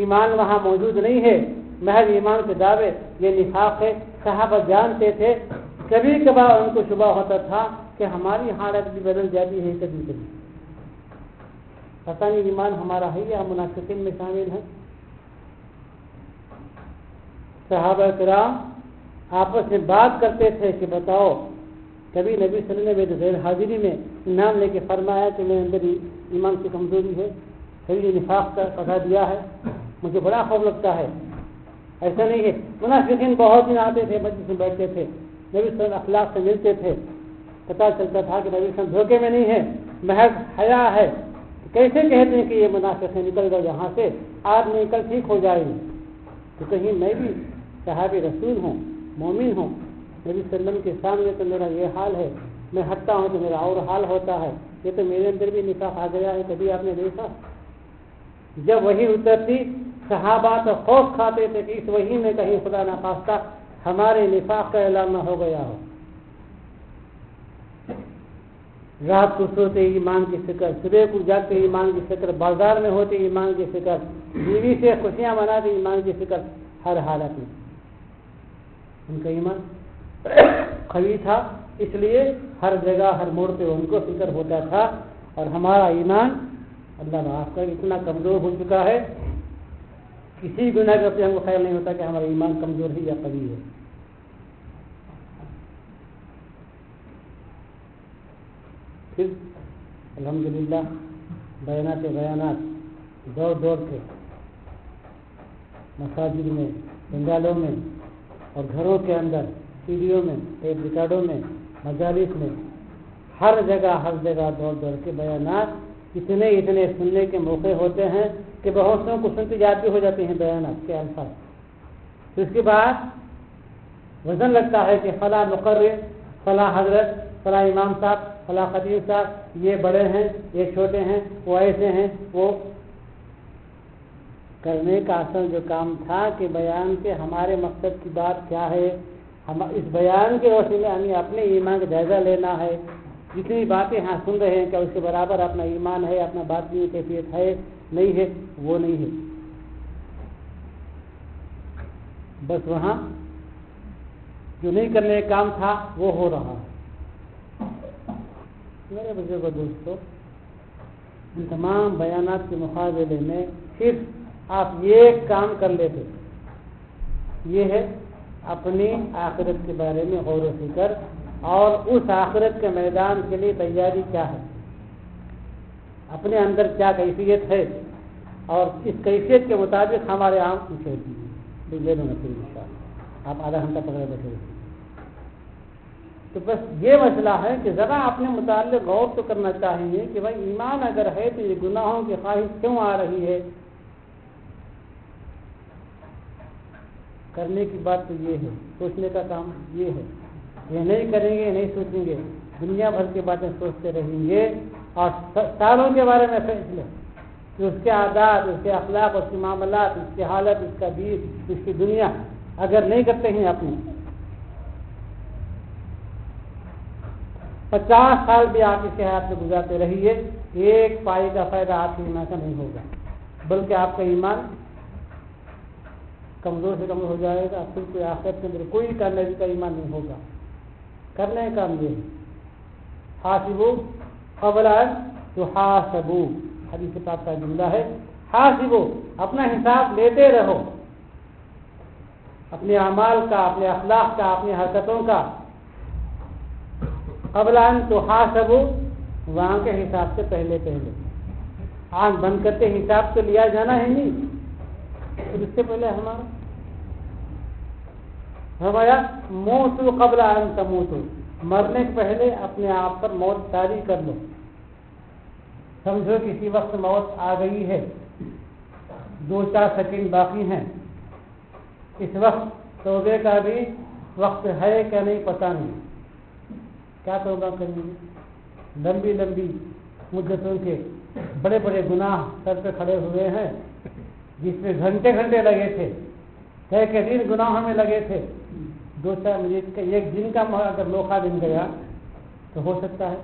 ایمان وہاں موجود نہیں ہے، محض ایمان کے دعوے، یہ نفاق ہے۔ صحابہ جانتے تھے، کبھی کبھار ان کو شبہ ہوتا تھا کہ ہماری حالت بھی بدل جاتی ہے کبھی کبھی، پتہ نہیں ایمان ہمارا ہے یا منافقین میں شامل ہے۔ صحابہ کرام آپس میں بات کرتے تھے کہ بتاؤ، کبھی نبی صلی اللہ علیہ وسلم نے غیر حاضری میں نام لے کے فرمایا کہ میرے اندر ایمان کی کمزوری ہے، کبھی نفاق کا پتا دیا ہے، مجھے بڑا خوف لگتا ہے۔ ایسا نہیں ہے، منافقین بہت دن آتے تھے، مجلس میں بیٹھتے تھے، نبی صلی اللہ علیہ وسلم اخلاق سے ملتے تھے، پتہ چلتا تھا کہ نبی صلی اللہ علیہ وسلم دھوکے میں نہیں ہے، محض حیا ہے۔ کیسے کہتے ہیں کہ یہ منافق ہے، نکل گئے یہاں سے، آدمی کل ٹھیک ہو جائے گی؟ تو کہیں میں بھی صحابی رسول ہوں، مومن ہوں، نبی صلی اللہ علیہ وسلم کے سامنے تو میرا یہ حال ہے، میں ہٹتا ہوں تو میرا اور حال ہوتا ہے، یہ تو میرے اندر بھی نفاق آ گیا ہے۔ کبھی آپ نے دیکھا؟ جب وحی اترتی صحابہ تو خوف کھاتے تھے کہ اس وحی میں کہیں خدا نخواستہ ہمارے نفاق کا اعلان نہ ہو گیا ہو۔ رات کو سوتے ایمان کی فکر، صبح کو جاگتے ایمان کی فکر، بازار میں ہوتے ایمان کی فکر، بیوی سے خوشیاں مناتے ایمان کی فکر، ہر حالت میں ان کا ایمان قوی تھا، اس لیے ہر جگہ ہر موڑ پہ ان کو فکر ہوتا تھا۔ اور ہمارا ایمان اللہ معاف کر اتنا کمزور ہو چکا ہے، کسی گناہ کرتے ہم کو خیال نہیں ہوتا کہ ہمارا ایمان کمزور ہے یا قوی ہے۔ پھر الحمدللہ بیانات دور دور کے مساجد میں، پنڈالوں میں اور گھروں کے اندر، سیڈیوں میں، ٹیپ ریکارڈوں میں، مجالس میں، ہر جگہ دور دور کے بیانات اتنے اتنے سننے کے موقع ہوتے ہیں کہ بہت سوں کو سنتے یاد بھی ہو جاتے ہیں بیانات کے الفاظ. تو اس کے بعد وزن لگتا ہے کہ فلاں مقرر، فلاں حضرت، فلاں امام صاحب، فلاں خطیب صاحب، یہ بڑے ہیں، یہ چھوٹے ہیں، وہ ایسے ہیں. وہ کرنے کا اصل جو کام تھا کہ بیان سے ہمارے مقصد کی بات کیا ہے، ہم اس بیان کے روشنی میں ہمیں اپنے ایمان کا جائزہ لینا ہے. جتنی باتیں ہاں سن رہے ہیں کیا اس کے برابر اپنا ایمان ہے، اپنا باطنی کیفیت ہے، نہیں ہے، وہ نہیں ہے. بس وہاں جو نہیں کرنے کا کام تھا وہ ہو رہا ہے. میرے بزرگ دوستو، ان تمام بیانات کے مقابلے میں صرف آپ یہ کام کر لیتے، یہ ہے اپنی آخرت کے بارے میں غور و فکر، اور اس آخرت کے میدان کے لیے تیاری کیا ہے، اپنے اندر کیا کیفیت ہے، اور اس کیفیت کے مطابق ہمارے عام پوچھے گی. لے لوں گا پھر انشاءاللہ، آپ آدھا گھنٹہ پکڑے بیٹھے ہوئے. تو بس یہ مسئلہ ہے کہ ذرا اپنے متعلق غور تو کرنا چاہیے کہ بھائی ایمان اگر ہے تو یہ گناہوں کی خواہش کیوں آ رہی ہے. کرنے کی بات تو یہ ہے، سوچنے کا کام یہ ہے. یہ نہیں کریں گے، نہیں سوچیں گے، دنیا بھر کی باتیں سوچتے رہیں گے، اور سالوں کے بارے میں فیصلے کہ اس کے عادات، اس کے اخلاق، اس کے معاملات، اس کی حالت، اس کا دین، اس کی دنیا اگر نہیں کرتے ہیں اپنی، 50 سال بھی آپ اس کے حیات میں گزارتے رہیے، ایک پائی کا فائدہ آپ کے ایمان کا نہیں ہوگا، بلکہ آپ کا ایمان کمزور سے کمزور ہو جائے گا. پھر کوئی آخرت کے اندر کوئی کامیابی کا ایمان نہیں ہوگا. کرنے کا کام یہ ہے، حاسبوا قبل ان تحاسبوا، حدیث پاک کا جملہ ہے. حاسبوا، اپنا حساب لیتے رہو، اپنے اعمال کا، اپنے اخلاق کا، اپنی حرکتوں کا. قبل ان تحاسبوا، وہاں کے حساب سے پہلے آنکھ بند کرتے حساب تو لیا جانا ہے نہیں، اس سے پہلے ہمارا موتوا قبل ان تموتوا، مرنے سے پہلے اپنے آپ پر موت طاری کر لو. سمجھو کسی وقت موت آ گئی ہے، 2-4 سیکنڈ باقی ہیں، اس وقت توبے کا بھی وقت ہے کہ نہیں پتہ نہیں. کیا توبہ کریں گے؟ لمبی لمبی مدتوں کے بڑے بڑے گناہ سر پہ کھڑے ہوئے ہیں، جس میں گھنٹے گھنٹے لگے تھے، کئی دن گناہوں میں لگے تھے. 2-4 منٹ کا ایک دن کا اگر موقع مل گیا تو ہو سکتا ہے.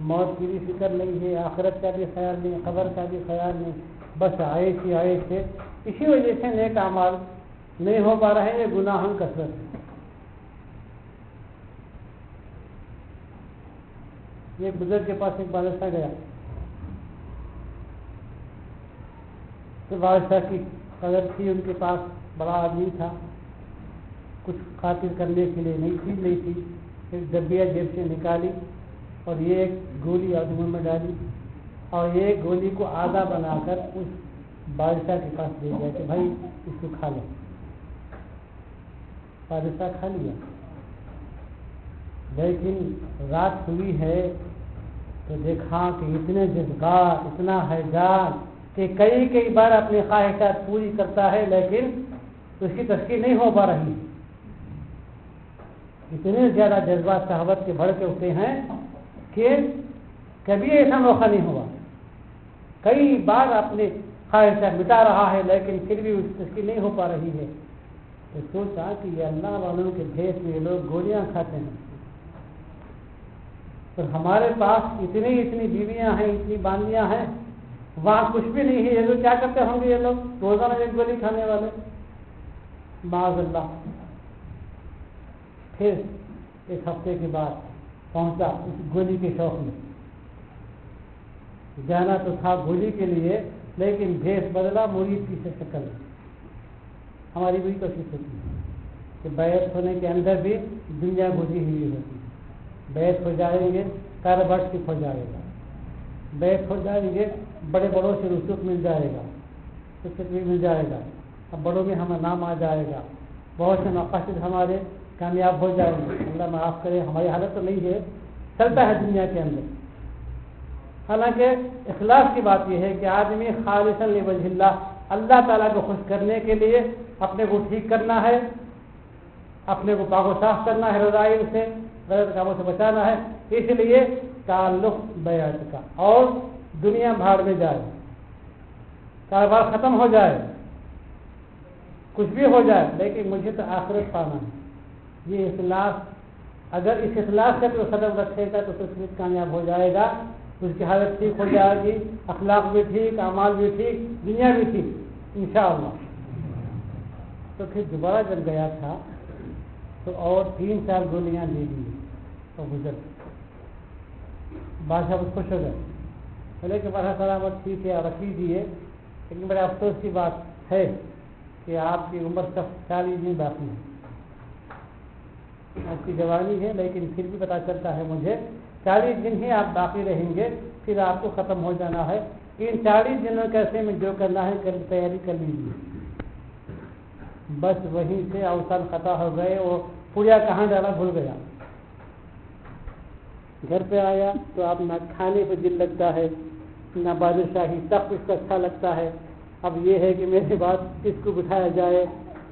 موت کی بھی فکر نہیں ہے، آخرت کا بھی خیال نہیں، قبر کا بھی خیال نہیں، بس آئے تھے. اسی وجہ سے نیک اعمال نہیں ہو پا رہے ہیں، گناہوں کثرت ہے. ایک بزرگ کے پاس ایک بادشاہ گیا، تو بادشاہ کی قدر تھی، ان کے پاس بڑا آدمی تھا، کچھ خاطر کرنے کے لیے نہیں تھی. ایک ڈبیا جیب سے نکالی اور یہ ایک گولی منہ میں ڈالی، اور یہ گولی کو آدھا بنا کر اس بادشاہ کے پاس دے گیا کہ بھائی اس کو کھا لو. بادشاہ کھا لیا، لیکن رات ہوئی ہے تو دیکھا کہ اتنے جذبات، اتنا ہیجان کہ کئی بار اپنی خواہشات پوری کرتا ہے، لیکن اس کی تشکیل نہیں ہو پا رہی. اتنے زیادہ جذبات شہوت کے بھڑکے ہوتے ہیں کہ کبھی ایسا موقع نہیں ہوا. کئی بار اپنے خواہشات مٹا رہا ہے، لیکن پھر بھی اس کی تشکیل نہیں ہو پا رہی ہے. تو سوچا کہ یہ اللہ والوں کے بھیس میں لوگ گولیاں کھاتے ہیں، اور ہمارے پاس اتنی بیویاں ہیں، اتنی باندیاں ہیں، وہاں کچھ بھی نہیں ہے. یہ لوگ کیا کرتے ہوں گے؟ یہ لوگ روزانہ ایک گولی کھانے والے، معاذ اللہ. پھر ایک ہفتے کے بعد پہنچا اس گولی کے شوق میں. جانا تو تھا گولی کے لیے، لیکن بھیس بدلا مرید کی شکل. ہماری بھی کوشش ہوتی ہے کہ بیعت ہونے کے اندر بھی دنیا گزری ہوئی ہوتی ہے. بیعت ہو جائیں گے کاروبار ٹھیک ہو جائے گا، بیعت ہو جائیں گے بڑے بڑوں سے رسوخ مل جائے گا، رسوخ بھی مل جائے گا، اب بڑوں میں ہمیں نام آ جائے گا، بہت سے مقاصد ہمارے کامیاب ہو جائیں گے. اللہ معاف کرے، ہماری حالت تو نہیں ہے، چلتا ہے دنیا کے اندر. حالانکہ اخلاص کی بات یہ ہے کہ آدمی خالصاً لوجہ اللہ، اللہ تعالیٰ کو خوش کرنے کے لیے اپنے کو ٹھیک کرنا ہے، اپنے کو پاک و صاف کرنا ہے، رضائل سے غلط کاموں سے بچانا ہے، اس لیے تعلق بیعت کا، اور دنیا بھاڑ میں جائے، کاروبار ختم ہو جائے، کچھ بھی ہو جائے، لیکن مجھے تو آخرت پانا ہے، یہ اخلاص، اگر اس اخلاص سے تو قدم رکھے گا تو اس میں کامیاب ہو جائے گا، اس کی حالت ٹھیک ہو جائے گی، اخلاق بھی ٹھیک، اعمال بھی ٹھیک، دنیا بھی ٹھیک انشاءاللہ۔ تو پھر دوبارہ جب گیا تھا تو اور 3-4 گولیاں دے دی تو گزر گئے۔ بادشاہ بہت خوش ہو گئے، بولے کہ بڑا سلامت ٹھیک ہے اور رکھی دیے، لیکن بڑے افسوس کی بات ہے کہ آپ کی عمر صرف 40 دن باقی ہے، آپ کی جوانی ہے لیکن پھر بھی پتہ چلتا ہے مجھے 40 دن ہی آپ باقی رہیں گے، پھر آپ کو ختم ہو جانا ہے، ان 40 دنوں کیسے میں جو کرنا ہے تیاری کر لیجیے۔ بس وہیں سے اوسان خطا ہو گئے، وہ پوریا کہاں ڈالا بھول گیا۔ گھر پہ آیا تو آپ نہ کھانے پہ دل لگتا ہے، نہ بادشاہی تخت اس کو اچھا لگتا ہے، اب یہ ہے کہ میرے بعد کس کو بٹھایا جائے،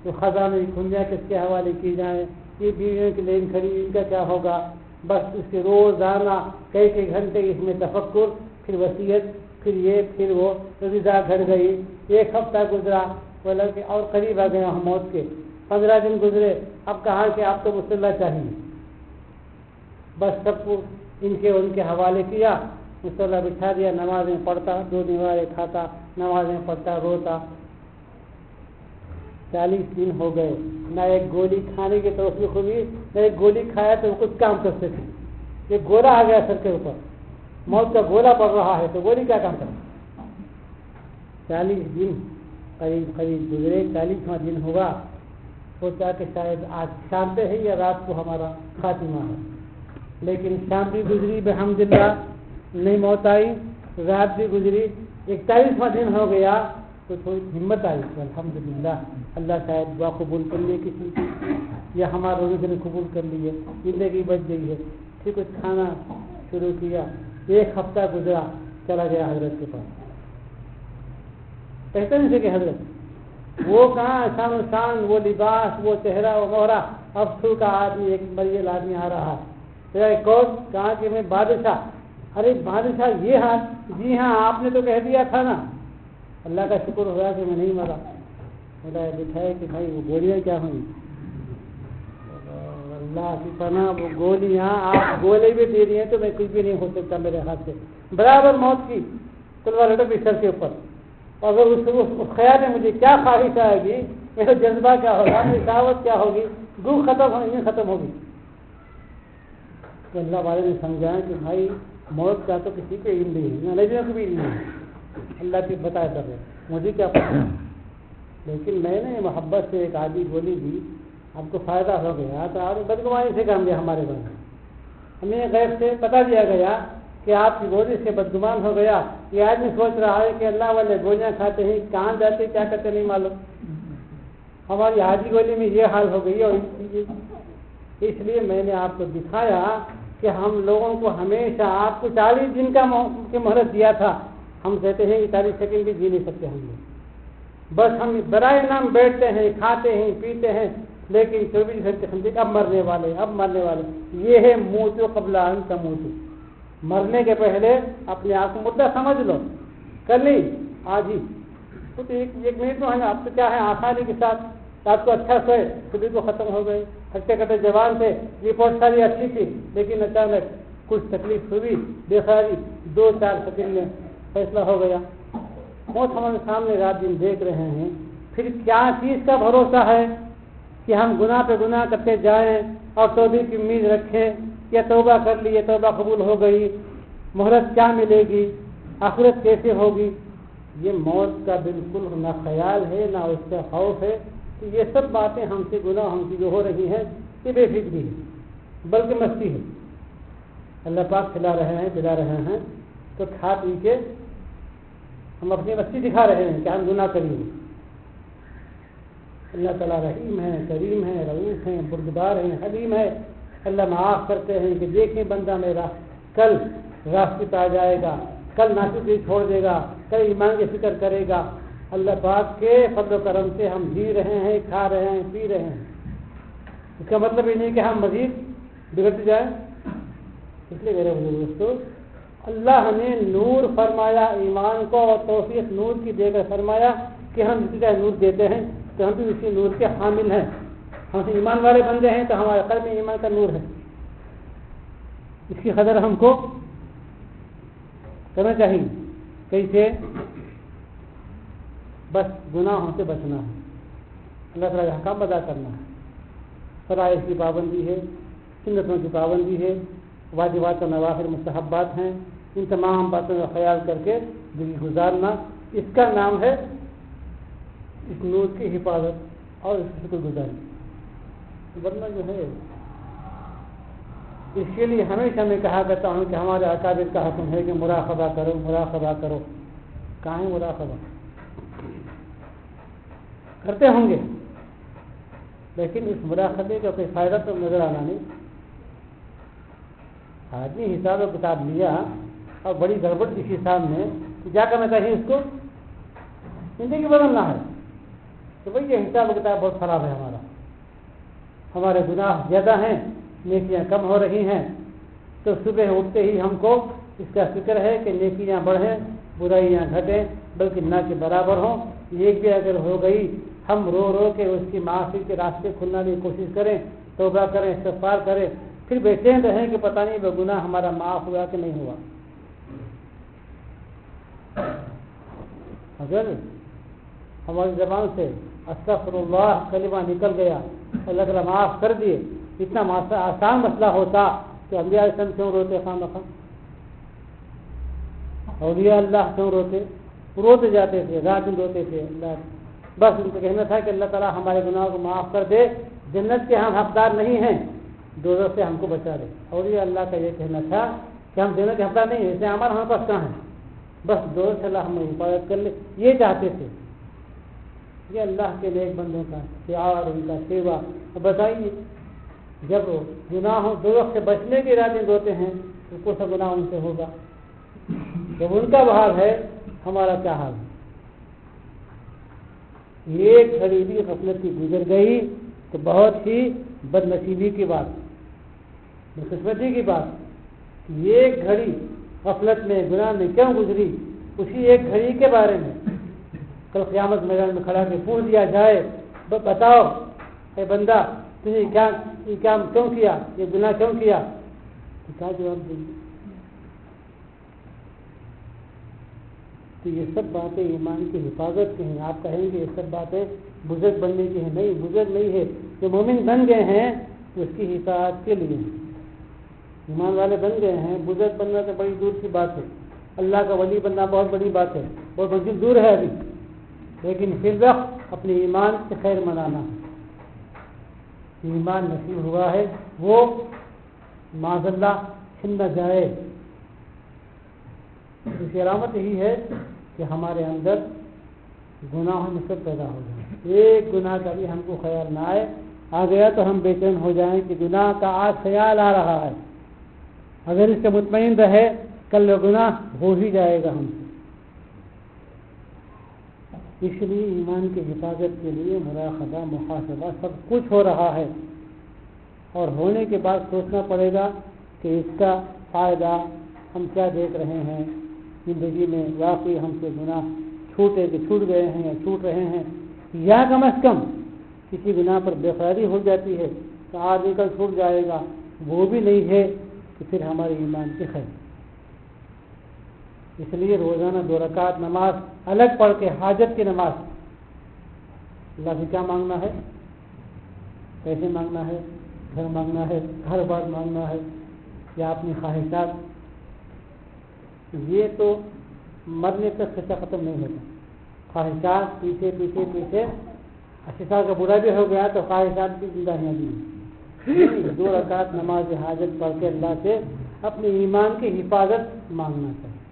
تو خزانے کی کنجیاں کس کے حوالے کی جائیں، یہ بیویوں کی لین کھڑی ان کا کیا ہوگا، بس اس کے روزانہ کئی گھنٹے اس میں تفکر، پھر وصیت، پھر یہ پھر وہ، رضا گھٹ گئی، 1 ہفتہ گزرا، بولا کہ اور قریب آ گیا ہم موت کے، 15 دن گزرے، اب کہا کہ آپ کو مصلح چاہیے، بس سب کو ان کے حوالے کیا، مصلح بچھا دیا، نمازیں پڑھتا، 2 نوالے کھاتا، نمازیں پڑھتا، روتا۔ 40 دن ہو گئے، نہ ایک گولی کھانے کی توفیق ہوئی، نہ ایک گولی کھایا تو کچھ کام کر سکے، یہ گولا آ گیا سر کے اوپر، موت کا گولا پڑ رہا ہے تو گولی کیا کام کرے۔ 40 دن قریب گزرے، 40واں دن ہوگا، سوچا کہ شاید آج شام پہ ہے یا رات کو ہمارا خاتمہ ہے، لیکن شام بھی گزری بحمدللہ، نہیں موت آئی، رات بھی گزری، 41واں دن ہو گیا تو تھوڑی ہمت آئی کہ الحمدللہ اللہ شاید دعا قبول کر لیے کسی کی، یا ہمارا روزے نے قبول کر لیے، زندگی بچ گئی ہے، پھر کچھ کھانا شروع کیا، 1 ہفتہ گزرا، چلا گیا حضرت کے پاس، کہتے نہیں تھے کہ حضرت وہ کہاں شان و شان، وہ لباس، وہ چہرہ، وہ مہرہ، افسو کا آدمی، ایک مریل آدمی آ رہا ہے، کون؟ کہا کہ میں بادشاہ۔ ارے بادشاہ یہ حال؟ جی ہاں آپ نے تو کہہ دیا تھا نا۔ اللہ کا شکر ہوا کہ میں نہیں مرا۔ بولا دکھائے کہ بھائی وہ گولیاں کیا ہوئی؟ اللہ کی پناہ، وہ گولیاں آپ گولے بھی دے رہی ہیں تو میں کچھ بھی نہیں ہو سکتا میرے ہاتھ سے، برابر موت کی تلوار لٹک گئی سر کے اوپر۔ اگر اس خیال میں مجھے کیا خواہش آئے گی، میرا جذبہ کیا ہوگا، میری دعوت کیا ہوگی، گو ختم ہوگی۔ تو اللہ والے نے سمجھایا کہ بھائی موت کا تو کسی کو علم نہیں ہے، نبیوں کو بھی علم نہیں ہے، اللہ کی بتایا کر رہے، مجھے کیا پتا۔ لیکن میں نے محبت سے ایک آدھی گولی دی، آپ کو فائدہ ہو گیا تو آپ نے بدگمانی سے کام لیا ہمارے بارے میں، ہمیں غیب سے پتہ دیا گیا کہ آپ کی گولی سے بدگمان ہو گیا۔ یہ آدمی سوچ رہا ہے کہ اللہ والے گولیاں کھاتے ہیں، کہاں جاتے کیا کرتے نہیں معلوم، ہماری آدھی گولی میں یہ حال ہو گئی۔ اور اس لیے میں نے آپ کو دکھایا کہ ہم لوگوں کو ہمیشہ آپ کو 40 دن کا مہلت دیا تھا، ہم کہتے ہیں کہ 40 سیکنڈ بھی جی نہیں سکتے ہم لوگ، بس ہم برائے نام بیٹھتے ہیں، کھاتے ہیں، پیتے ہیں، لیکن 24 گھنٹے سمجھے اب مرنے والے۔ یہ ہے موتو قبل ان تموتو، مرنے کے پہلے اپنے آپ کو مدعا سمجھ لو، کل نہیں آج ہی۔ تو ایک منٹ میں آپ تو کیا ہے آسانی کے ساتھ رات کو اچھا سوئے، صبح کو ختم ہو گئے، ہٹے کٹے جوان تھے، رپورٹ ساری اچھی تھی، لیکن اچانک کچھ تکلیف ہوئی، بے خیالی، 2-4 سیکنڈ میں فیصلہ ہو گیا۔ موت ہمارے سامنے رات دن دیکھ رہے ہیں، پھر کیا چیز کا بھروسہ ہے کہ ہم گناہ پہ گناہ کرتے جائیں اور توبہ کی امید رکھیں، یا توبہ کر لی، توبہ قبول ہو گئی، مہلت کیا ملے گی، آخرت کیسے ہوگی؟ یہ موت کا بالکل نہ خیال ہے، نہ اس کا خوف ہے کہ یہ سب باتیں ہم سے گناہ ہم کی جو ہو رہی ہیں یہ بے فکری ہے، بلکہ مستی ہے۔ اللہ پاک کھلا رہے ہیں، پلا رہے ہیں، تو کھا پی کے ہم اپنی مستی دکھا رہے ہیں کہ ہم گناہ کریں۔ اللہ تعالیٰ رحیم ہے، کریم ہے، رؤوف ہے، بردبار ہے، حلیم ہے۔ اللہ معاف کرتے ہیں کہ دیکھیں بندہ میرا کل راستے پہ آ جائے گا، کل ناشکری چھوڑ دے گا، کل ایمان کی فکر کرے گا۔ اللہ پاک کے فضل و کرم سے ہم جی رہے ہیں، کھا رہے ہیں، پی رہے ہیں۔ اس کا مطلب یہ نہیں کہ ہم مزید بگڑتے جائیں۔ اس لیے میرے دوستو، اللہ نے نور فرمایا ایمان کو، اور توفیق نور کی دے کر فرمایا کہ ہم اسی کا نور دیتے ہیں، تو ہم بھی اسی نور کے حامل ہیں۔ ہم ایمان والے بندے ہیں تو ہمارے قلب میں ایمان کا نور ہے۔ اس کی قدر ہم کو کرنا چاہیے۔ کیسے؟ بس گناہوں سے بچنا ہے، اللہ تعالیٰ کا حکم ادا کرنا ہے، فرائض کی پابندی ہے، سنتوں کی پابندی ہے، واجبات و نوافل مستحبات ہیں، ان تمام باتوں کا خیال کر کے زندگی گزارنا، اس کا نام ہے اس نور کی حفاظت اور اس کی شکر گزاری۔ ورنہ جو ہے، اس کے لیے ہمیشہ میں کہا کرتا ہوں کہ ہمارے اکابر کا حکم ہے کہ مراقبہ کرو، مراقبہ کرو۔ کہاں ہے مراقبہ؟ کرتے ہوں گے، لیکن اس مراقبے کا کوئی فائدہ تو نظر آنا نہیں۔ آدمی حساب و کتاب لیا اور بڑی گڑبڑ دکھی سامنے، جا کر میں کہیں اس کو زندگی بدلنا ہے، تو بھائی یہ حساب و کتاب بہت خراب ہے ہمارا، ہمارے گناہ زیادہ ہیں، نیکیاں کم ہو رہی ہیں۔ تو صبح اٹھتے ہی ہم کو اس کا فکر ہے کہ نیکیاں بڑھیں، برائیاں گھٹیں، بلکہ نہ کے برابر ہوں۔ ایک بھی اگر ہو گئی، ہم رو رو کے اس کی معافی کے راستے کھلنے کی کوشش کریں، توبہ کریں، استغفار کریں، پھر بے چین رہیں کہ پتہ نہیں وہ گناہ ہمارا معاف ہوا کہ نہیں ہوا۔ اگر ہماری زبان سے استغفر اللہ کلمہ نکل گیا، اللہ تعالیٰ معاف کر دیے، اتنا آسان مسئلہ ہوتا تو انبیاء علیہ السلام کیوں روتے خامخواہ؟ اولیاء اللہ کیوں روتے جاتے تھے، رات دن روتے تھے۔ اللہ بس ان کو کہنا تھا کہ اللہ تعالیٰ ہمارے گناہوں کو معاف کر دے، جنت کے ہم حقدار نہیں ہیں، دوزخ سے ہم کو بچا دے۔ اولیاء اللہ کا یہ کہنا تھا کہ ہم جنت کے حقدار نہیں ہیں، اسے ہمارا ہمارے پاس کہاں ہے، بس دوزخ سے اللہ ہمیں حفاظت کر لے، یہ چاہتے تھے۔ یہ اللہ کے نیک بندوں کا پیار، ان کا سیوا۔ اب بتائیے، جب گناہوں دوزخ سے بچنے کے ارادے ہوتے ہیں تو کون سا گناہ ان سے ہوگا؟ جب ان کا بحال ہے، ہمارا کیا حال ہے؟ ایک گھڑی بھی غفلت کی گزر گئی تو بہت ہی بد نصیبی کی بات، بدقسمتی کی بات۔ ایک گھڑی غفلت میں، گناہ میں کیوں گزری؟ اسی ایک گھڑی کے بارے میں کل قیامت میدان میں کھڑا کے پوچھ دیا جائے، بتاؤ اے بندہ، تجھے یہ کام کیوں کیا، یہ گناہ کیوں کیا؟ تو کیا جواب دیں گے؟ تو یہ سب باتیں ایمان کی حفاظت کی ہیں۔ آپ کہیں گے یہ سب باتیں بزرگ بننے کی ہیں، نہیں، بزرگ نہیں ہے۔ جو مومن بن گئے ہیں اس کی حفاظت کے لیے، ایمان والے بن گئے ہیں، بزرگ بننا تو بڑی دور کی بات ہے، اللہ کا ولی بننا بہت بڑی بات ہے، بہت منزل دور ہے ابھی، لیکن پھر وقت اپنے ایمان سے خیر منانا ہے۔ ایمان نصیب ہوا ہے وہ معاذ اللہ چھن نہ جائے۔ اس کی علامت یہی ہے کہ ہمارے اندر گناہوں میں سب پیدا ہو جائے، ایک گناہ کا بھی ہم کو خیال نہ آئے، آ گیا تو ہم بے چین ہو جائیں کہ گناہ کا آج خیال آ رہا ہے، اگر اس سے مطمئن رہے کل وہ گناہ ہو ہی جائے گا ہم سے۔ اس لیے ایمان کی حفاظت کے لیے مراقبہ، محاسبہ سب کچھ ہو رہا ہے، اور ہونے کے بعد سوچنا پڑے گا کہ اس کا فائدہ ہم کیا دیکھ رہے ہیں زندگی میں، واقعی ہم سے گناہ چھوٹے کہ چھوٹ گئے ہیں یا چھوٹ رہے ہیں، یا کم از کم کسی گناہ پر بے قراری ہو جاتی ہے کہ آج کل چھوٹ جائے گا، وہ بھی نہیں ہے، کہ پھر ہمارے ایمان کی خیر۔ اس لیے روزانہ 2 رکعت نماز الگ پڑھ کے، حاجت کی نماز، اللہ سے کیا مانگنا ہے؟ پیسے مانگنا ہے، گھر مانگنا ہے، ہر بات مانگنا ہے، یا اپنی خواہشات؟ یہ تو مرنے تک خطہ ختم نہیں ہوتا، خواہشات پیچھے پیچھے پیچھے 80 سال کا بوڑھا بھی ہو گیا تو خواہشات بھی زندہ ہیں ابھی۔ 2 رکعت نماز حاجت پڑھ کے اللہ سے اپنے ایمان کی حفاظت مانگنا چاہیے۔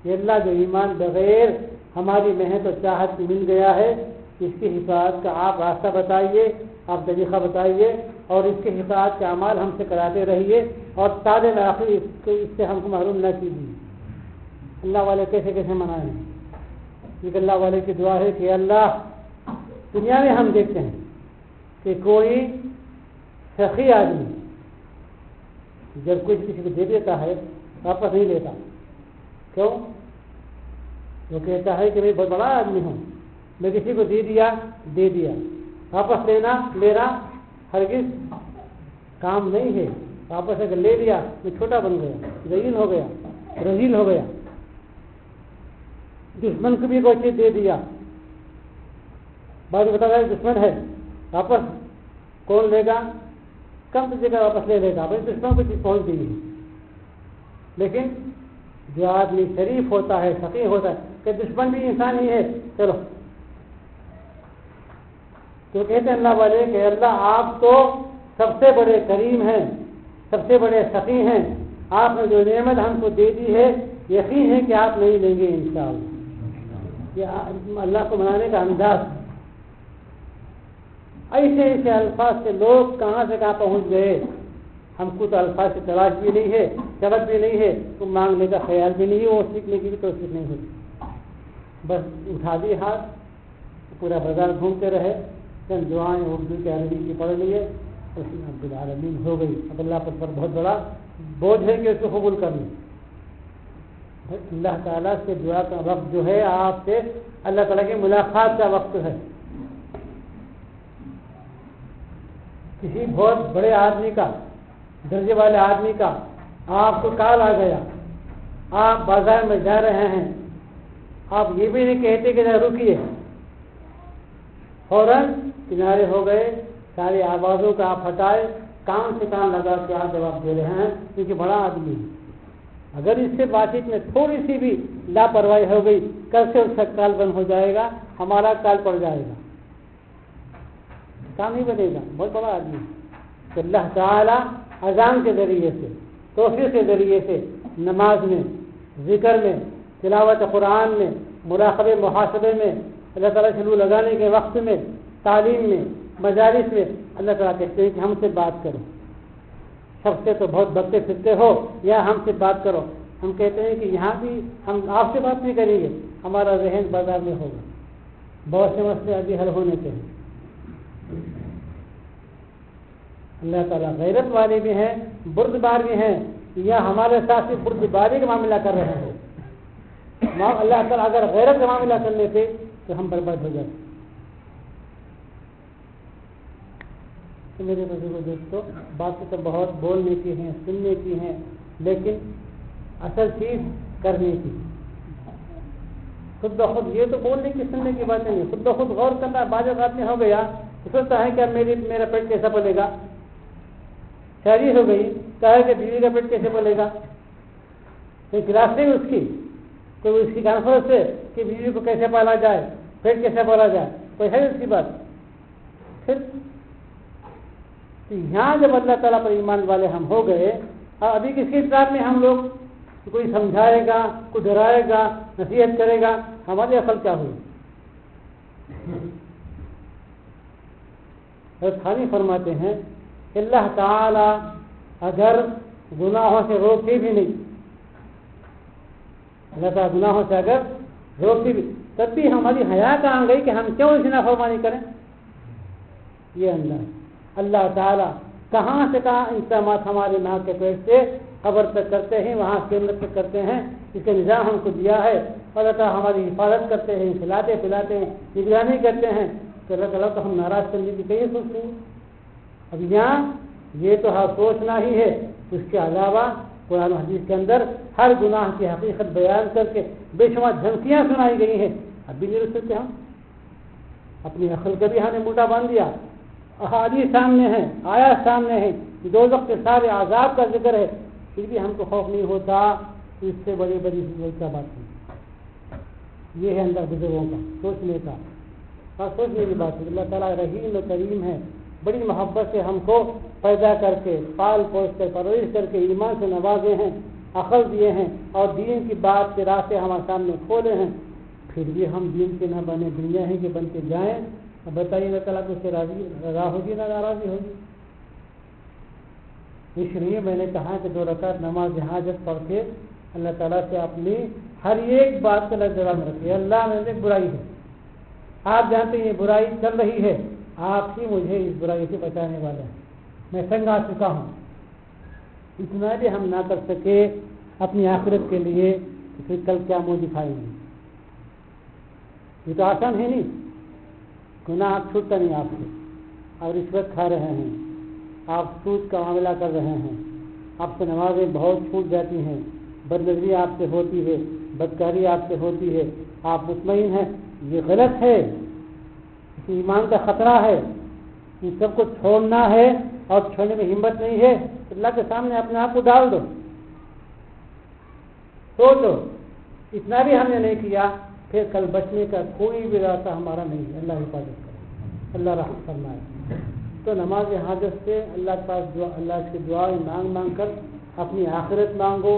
یہ اللہ جو ایمان بغیر ہماری محنت و چاہت مل گیا ہے، اس کی حفاظت کا آپ راستہ بتائیے، آپ طریقہ بتائیے، اور اس کے حفاظت کے اعمال ہم سے کراتے رہیے، اور تاج آخر اس سے ہم کو محروم نہ کیجیے۔ اللہ والے کیسے کیسے منائیں. ایک اللہ والے کی دعا ہے کہ اللہ دنیا میں ہم دیکھتے ہیں کہ کوئی سخی آدمی جب کوئی کسی کو دے دیتا ہے واپس نہیں لیتا. کیوں؟ وہ کہتا ہے کہ میں بہت بڑا آدمی ہوں, میں کسی کو دے دیا, واپس لینا ہرگز کام نہیں ہے. واپس اگر لے لیا میں چھوٹا بن گیا, ذلیل ہو گیا, رذیل ہو گیا. دشمن کو بھی کوئی چیز دے دیا, بعد بتا رہا ہے دشمن ہے, واپس کون لے گا؟ کم سے جگہ واپس لے گا, بھائی دشمن کو چیز پہنچ گئی ہے. لیکن جو آدمی شریف ہوتا ہے, سخی ہوتا ہے, کہ دشمن بھی انسان ہی ہے, چلو تو کہتے ہیں اللہ والے کہ اللہ آپ تو سب سے بڑے کریم ہیں, سب سے بڑے سخی ہیں. آپ نے جو نعمت ہم کو دے دی ہے یقین ہے کہ آپ نہیں لیں گے انشاءاللہ. یہ اللہ کو منانے کا انداز. ایسے ایسے الفاظ سے لوگ کہاں سے کہاں پہنچ گئے. ہم کو تو الفاظ کی تلاش بھی نہیں ہے, طلب بھی نہیں ہے, تو مانگنے کا خیال بھی نہیں ہے, وہ سیکھنے کی بھی توفیق نہیں ہوتی. بس اٹھا دی ہاتھ, پورا بازار گھومتے رہے, چند دعائیں اردو کے عربی کی پڑھ لیے, رب العالمین ہو گئی. اب اللہ پر بہت بڑا بوجھ ہے کہ اس کو قبول کر لیں. اللہ تعالیٰ سے دعا کا وقت جو ہے آپ سے اللہ تعالیٰ کی ملاقات کا وقت ہے. کسی بہت بڑے آدمی کا, درجے والے آدمی کا آپ کو کال آ گیا, آپ بازار میں جا رہے ہیں, آپ یہ بھی نہیں کہتے کہ ذرا رکیے, فوراً کنارے ہو گئے, ساری آوازوں کا آپ ہٹائے, کان سے کان لگا کے آپ جواب دے رہے ہیں کیونکہ بڑا آدمی ہے. اگر اس سے بات چیت میں تھوڑی سی بھی لاپرواہی ہو گئی, کل سے اس کا کال بند ہو جائے گا, ہمارا کال پڑ جائے گا, کام نہیں بنے گا. بہت بڑا آدمی. تو اللہ تعالیٰ اذان کے ذریعے سے, توفیق کے ذریعے سے, نماز میں, ذکر میں, تلاوت قرآن میں, مراقبے محاسبے میں, اللہ تعالیٰ سے لو لگانے کے وقت میں, تعلیم میں, مجالس میں اللہ تعالیٰ کہتے ہیں کہ ہم سے بات کرو. سب سے تو بہت بکتے پھرتے ہو, یا ہم سے بات کرو. ہم کہتے ہیں کہ یہاں بھی ہم آپ سے بات نہیں کریں گے, ہمارا ذہن بازار میں ہوگا. بہت سے مسئلے ابھی حل ہونے کے ہیں. اللہ تعالیٰ غیرت والے بھی ہیں, بردبار بھی ہیں, یا ہمارے ساتھ صرف بردباری کا معاملہ کر رہے ہیں. اللہ تعالیٰ اگر غیرت کا معاملہ کر لیتے تو ہم برباد ہو جاتے. تو میرے بزرگوں دوستوں, باتیں تو بہت بولنے کی ہیں, سننے کی ہیں, لیکن اصل چیز کرنے کی. خود بخود یہ تو بولنے کی سننے کی باتیں نہیں, خود بخود غور کرنا. بعض آدمی ہو گیا سوچتا ہے کہ میرا پیٹ کیسا پلے گا, شادی ہو گئی, کہا کہ بیوی کا پیٹ کیسے پلے گا, کوئی کلاس نہیں اس کی, کوئی اس کی کانفرنس ہے کہ بیوی کو کیسے پالا جائے, پیٹ کیسے پالا جائے, کوئی ہے اس کی بات. پھر تو یہاں جب اللہ تعالیٰ پر ایمان والے ہم ہو گئے, اور ابھی کس کے اطلاع میں ہم لوگ, کوئی سمجھائے گا, کوئی ڈرائے گا, نصیحت کرے گا, ہماری عقل کیا ہوئی. خانی فرماتے ہیں اللہ تعالیٰ اگر گناہوں سے روکے بھی نہیں, اللہ تعالیٰ گناہوں سے اگر روکے بھی, تب بھی ہماری حیا کہاں گئی کہ ہم کیوں اس نافرمانی کریں. یہ اللہ تعالیٰ کہاں سے کہاں انتظامات ہمارے ماں کے پیٹ سے قبر تک کرتے ہیں, وہاں قیامت تک کرتے ہیں. اس کا نظام ہم کو دیا ہے. اللہ تعالیٰ ہماری حفاظت کرتے ہیں, کھلاتے پلاتے ہیں, نگرانی کرتے ہیں. تو اللہ تعالیٰ کو ہم ناراض کرنے کی کہیں سوچ رہے ہیں. اب یہاں یہ تو سوچنا ہی ہے, اس کے علاوہ قرآن و حدیث کے اندر ہر گناہ کی حقیقت بیان کر کے بے شمار دھمکیاں سنائی گئی ہیں. اب بھی نہیں رک سکتے ہم, اپنی عقل کا بھی ہم نے موٹا باندھ دیا. احادیث سامنے ہیں, آیات سامنے ہیں, دوزخ کے سارے عذاب کا ذکر ہے, پھر بھی ہم کو خوف نہیں ہوتا. اس سے بڑی کیا بات نہیں. یہ ہے اندر بزرگوں کا سوچنے کا, اور سوچنے کی بات ہے. اللہ تعالیٰ رحیم و کریم ہے, بڑی محبت سے ہم کو پیدا کر کے, پال پوس کر, پرورش کر کے ایمان سے نوازے ہیں, عقل دیے ہیں, اور دین کی بات کے راستے ہمارے سامنے کھولے ہیں. پھر بھی ہم دین کے نہ بنے, دنیا ہی کے بن کے جائیں. اب بتائیے اللہ تعالیٰ کو اس سے رضا ہوگی نہ ناراضی ہوگی. اس لیے میں نے کہا کہ 2 رکعت نماز حاجت پڑھ کے اللہ تعالیٰ سے اپنی ہر ایک بات کا نظر میں رکھے. اللہ میں سے برائی ہے, آپ جانتے ہیں یہ برائی چل رہی ہے, آپ ہی مجھے اس برائی سے بچانے والا ہے, میں تنگ آ چکا ہوں. اتنا بھی ہم نہ کر سکے اپنی آخرت کے لیے, پھر کل کیا منہ دکھائیں گے؟ یہ تو آسان ہے نہیں. گناہ چھوٹتا نہیں آپ سے, آپ رشوت کھا رہے ہیں, آپ سود کا معاملہ کر رہے ہیں, آپ سے نمازیں بہت چھوٹ جاتی ہیں, بد نظری آپ سے ہوتی ہے, بدکاری آپ سے ہوتی ہے, آپ مطمئن ہیں یہ غلط ہے, ایمان کا خطرہ ہے, ان سب کو چھوڑنا ہے اور چھوڑنے میں ہمت نہیں ہے, اللہ کے سامنے اپنے آپ کو ڈال دو, سوچو. اتنا بھی ہم نے نہیں کیا, پھر کل بچنے کا کوئی بھی راستہ ہمارا نہیں ہے. اللہ حفاظت کرے, اللہ رحم فرمائے. تو نماز حاجت سے اللہ کے پاس اللہ کی دعائیں مانگ مانگ کر اپنی آخرت مانگو,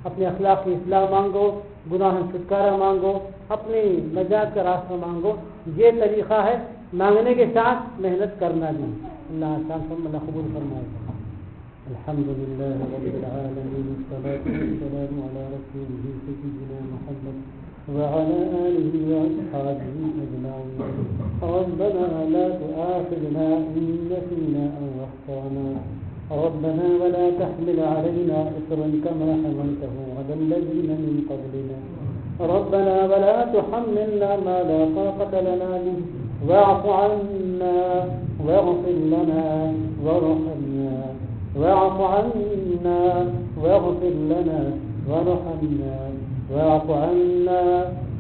اپنے اخلاق کی اصلاح مانگو, گناہ چھٹکارا مانگو, اپنی نجات کا راستہ مانگو. یہ طریقہ ہے مانگنے کے ساتھ محنت کرنا بھی. اللہ آسان اللہ قبول فرمائے. الحمد لله رب العالمين, والصلاة والسلام على رسوله سيدنا محمد وعلى آله وأصحابه أجمعين. ربنا لا تؤاخذنا إن نسينا أو أخطأنا, ربنا ولا تحمل علينا إصرا كما حملته على الذين من قبلنا, ربنا ولا تحملنا ما لا طاقة لنا به, واعف عنا واغفر لنا وارحمنا, واعف عنا واغفر لنا وارحمنا, واعف عنا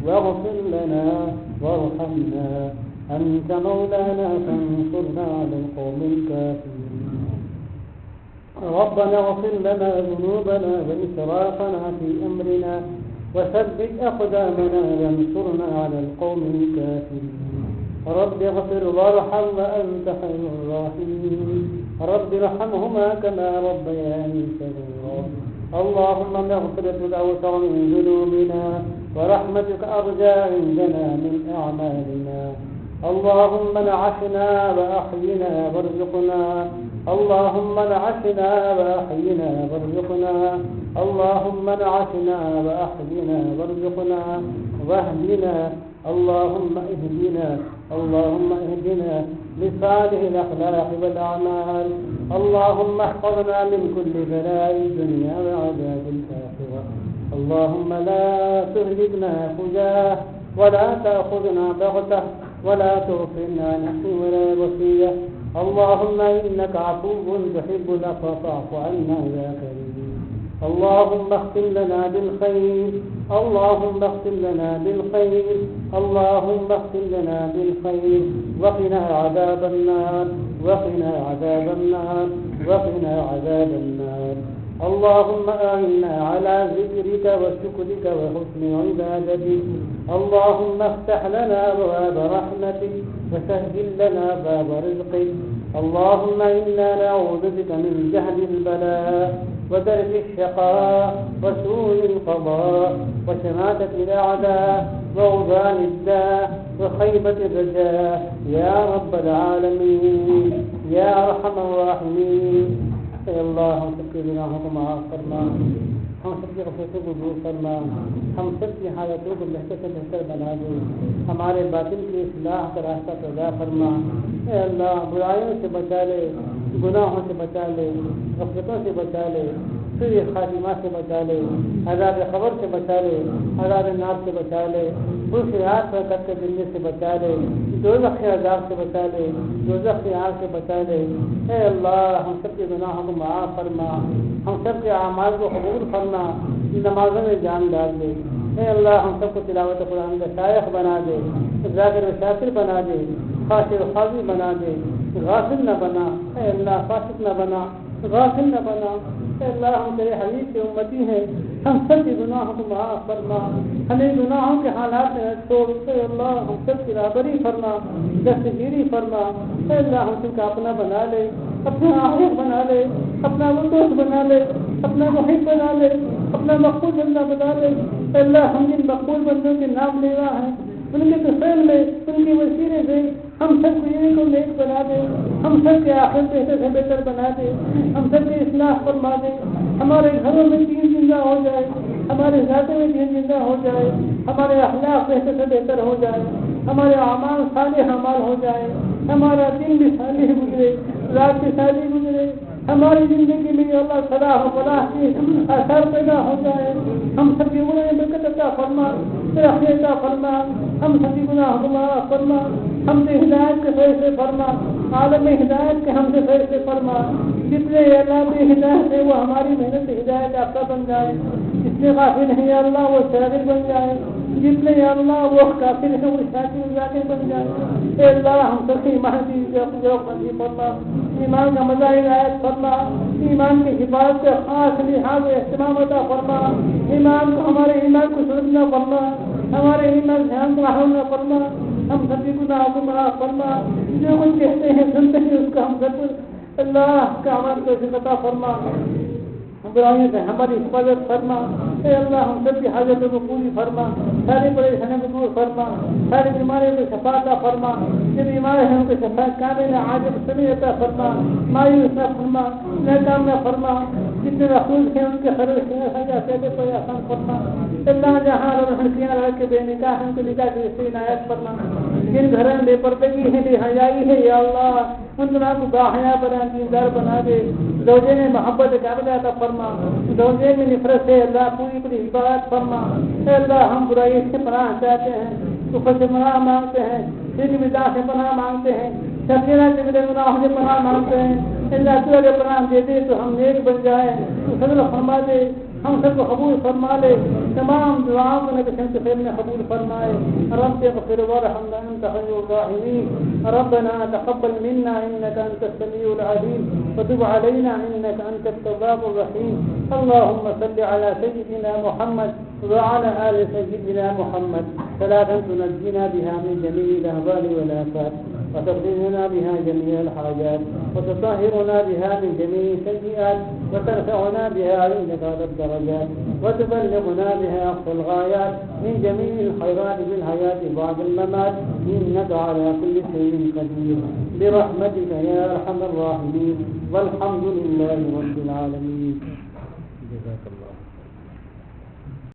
واغفر لنا وارحمنا, أنت مولانا فانصرنا على القوم الكافرين. ربنا اغفر لنا ذنوبنا وإسرافنا في أمرنا وثبت أقدامنا وانصرنا على القوم الكافرين. رب اغفر وارحم وأنت خير الراحمين. رب ارحمهما كما ربياني صغيرا. اللهم مغفرتك أوسع من ذنوبنا ورحمتك أرجى عندنا من أعمالنا. اللهم انعشنا وأحينا وارزقنا, اللهم انعشنا وأحينا وارزقنا, اللهم انعشنا وأحينا وارزقنا واهدنا, اللهم اهدنا, اللهم اهدنا لصالح الأخلاق والأعمال. اللهم احفظنا من كل بلاء الدنيا وعذاب الآخرة. اللهم لا تهلكنا فجاه ولا تأخذنا بغتة ولا تغفرنا نحن ولا وصية. اللهم إنك عفو تحب العفو فاعف عنا يا كريم. اللهم اختم لنا بالخير, اللهم اختم لنا بالخير, اللهم اختم لنا بالخير, وقنا عذاب النار, وقنا عذاب النار, وقنا عذاب النار. اللهم أعنا على ذكرك وشكرك وحسن عبادتك. اللهم افتح لنا أبواب رحمتك وسهل لنا باب رزقك. اللهم إنا نعوذ بك من جهل البلاء ودرك الشقاء وسوء القضاء وشماتة الأعداء وغضان الداء وخيبة الرجاء يا رب العالمين يا أرحم الراحمين. اے اللہ ہم سب کے گناہوں کو معاف فرما, ہم سب کی غفلتوں کو دور فرما, ہم سب کی حالتوں کو بہتر سے بہتر بنا دے, ہمارے باطن کی اصلاح کا راستہ پیدا فرما. اے اللہ برائیوں سے بچا لے, گناہوں سے بچا لے, غفلتوں سے بچا لے, سوء خاتمہ سے بچا لے, عذاب قبر سے بچا لے, عذاب نار سے بچا لے, بلخیات پر کر کے دنیا سے بچا لے, دوزخ کے عذاب سے بچا لے, دوزخ کی آگ سے بچا لے. اے اللہ ہم سب کے گناہوں کو معاف فرما, ہم سب کے اعمال کو قبول فرما, نمازوں میں جان ڈال دے. اے اللہ ہم سب کو تلاوت قرآن کا شائخ بنا دے, ذاکر و شاکر بنا دے, خاشع و خاضع بنا دے, غافل نہ بنا. اے اللہ فاسق نہ بنا, غافل نہ بنا. اے اللہ ہم تیرے حبیب کے امتی ہیں, ہم سب کے گناہوں کو معاف فرما, ہمیں گناہوں کے حالات میں چھوڑ. اے اللہ ہم سب کی رہبری فرما, دستگیری فرما. اے اللہ ہم سب کا اپنا بنا لے, اپنا عاشق بنا لے, اپنا دوست بنا لے, اپنا محب بنا لے, اپنا مقبول بندہ بنا لے. اے اللہ ہم جن مقبول بندوں کے نام لیوا ہیں ان کے طفیل میں, ان کے وسیلے سے ہم سب کو یہ کو نیک بنا دے, ہم سب کے آخر بہتر سے بہتر بنا دے, ہم سب کی اصلاح فرما دے. ہمارے گھروں میں دین زندہ ہو جائے، ہمارے ذاتے میں دین زندہ ہو جائے، ہمارے اخلاق بہتر سے بہتر ہو جائے، ہمارے اعمال صالح اعمال ہو جائے، ہمارا دن بھی صالح گزرے، رات بھی صالح گزرے، ہماری زندگی میں اللہ صلاح و فلاح کی اثر پیدا ہو جائے، ہم سب کی گناہ برکت عطا فرما، رحمت عطا فرما، ہم سب کی گناہ معاف فرما، ہم سے ہدایت کے فیصلے فرما، عالم ہدایت کے ہم سے فیصلے فرما، جتنے اللہ میں ہدایت ہے وہ ہماری محنت سے ہدایت یافتہ بن جائے، جتنے غافل ہیں یا اللہ وہ شاکر بن جائے، جتنے یا اللہ وہ کافر ہیں وہ شاکر ذاکر بن جائے۔ اے اللہ ہم سب کی ایمان کی ذوق نصیب فرما، ایمان کا مزہ عنایت فرما، ایمان کی حفاظت کے خاص لحاظ اہتمام عطا فرما، ایمان کو ہمارے ایمان کو سرجنا فرما، ہمارے ایمان دھیان کو راہم نہ فرما، ہم سب کی گناہ کو معاف فرما، جو کچھ کہتے ہیں سنتے ہیں اس کا ہم سب اللہ کا عمل کو عطا فرما، برائیوں سے ہماری حفاظت فرما۔ اے اللہ ہم سب کی حاجتوں کو پوری فرما، ساری پریشانیوں کو دور فرما، ساری بیماریوں کو شفا عطا فرما، جو بیمار ہیں ان کو شفا کامل عاجل سمیع عطا فرما، مایوس نہ فرما، ناکام نہ فرما، جتنے مخلوق ہیں ان کے خرچ کو آسان فرما۔ اللہ جہاں لڑکیاں لڑکے بے نکاح ہیں ان کو نکاح کی رشتے عنایت فرما، جن گھروں میں بے پردگی ہے بے حیائی ہے یا اللہ ان دنوں کو باحیا بنا دیندار بنا دے، زوجے میں محبت کاملہ عطا فرما، زوجے میں نفرت سے اللہ پوری پوری حفاظت فرما۔ اے اللہ ہم برائی سے پناہ چاہتے ہیں، کفر سے پناہ مانگتے ہیں، شرک بدعت سے پناہ مانگتے ہیں، سبزیاں سے بے گناہوں سے پناہ مانگتے ہیں۔ اللہ تو اگر پناہ دے دے تو ہم نیک بن جائیں، تو فضل فرما دے، ہم سب کو قبول فرما لے، تمام دعاؤں کو نبی کے خیر میں قبول فرمائے۔ رب اغفر وارحمنا انت خیر الراحمین، ربنا تقبل منا انك انت السميع العليم وتب علينا انك انت التواب الرحيم۔ اللهم صل على سيدنا محمد وعلى ال سيدنا محمد صلاة تنجينا بها من جميع الاهوال والآفات وتقضينا بها جميع الحاجات وتطهرنا بها من جميع السيئات وترفعنا بها عندك على الدرجات وتبلغنا بها أقصى الغايات من جميع الخيرات في الحياة بعد الممات إنك على كل شيء قدير برحمتك يا أرحم الراحمين والحمد لله رب العالمين۔ جزاك الله۔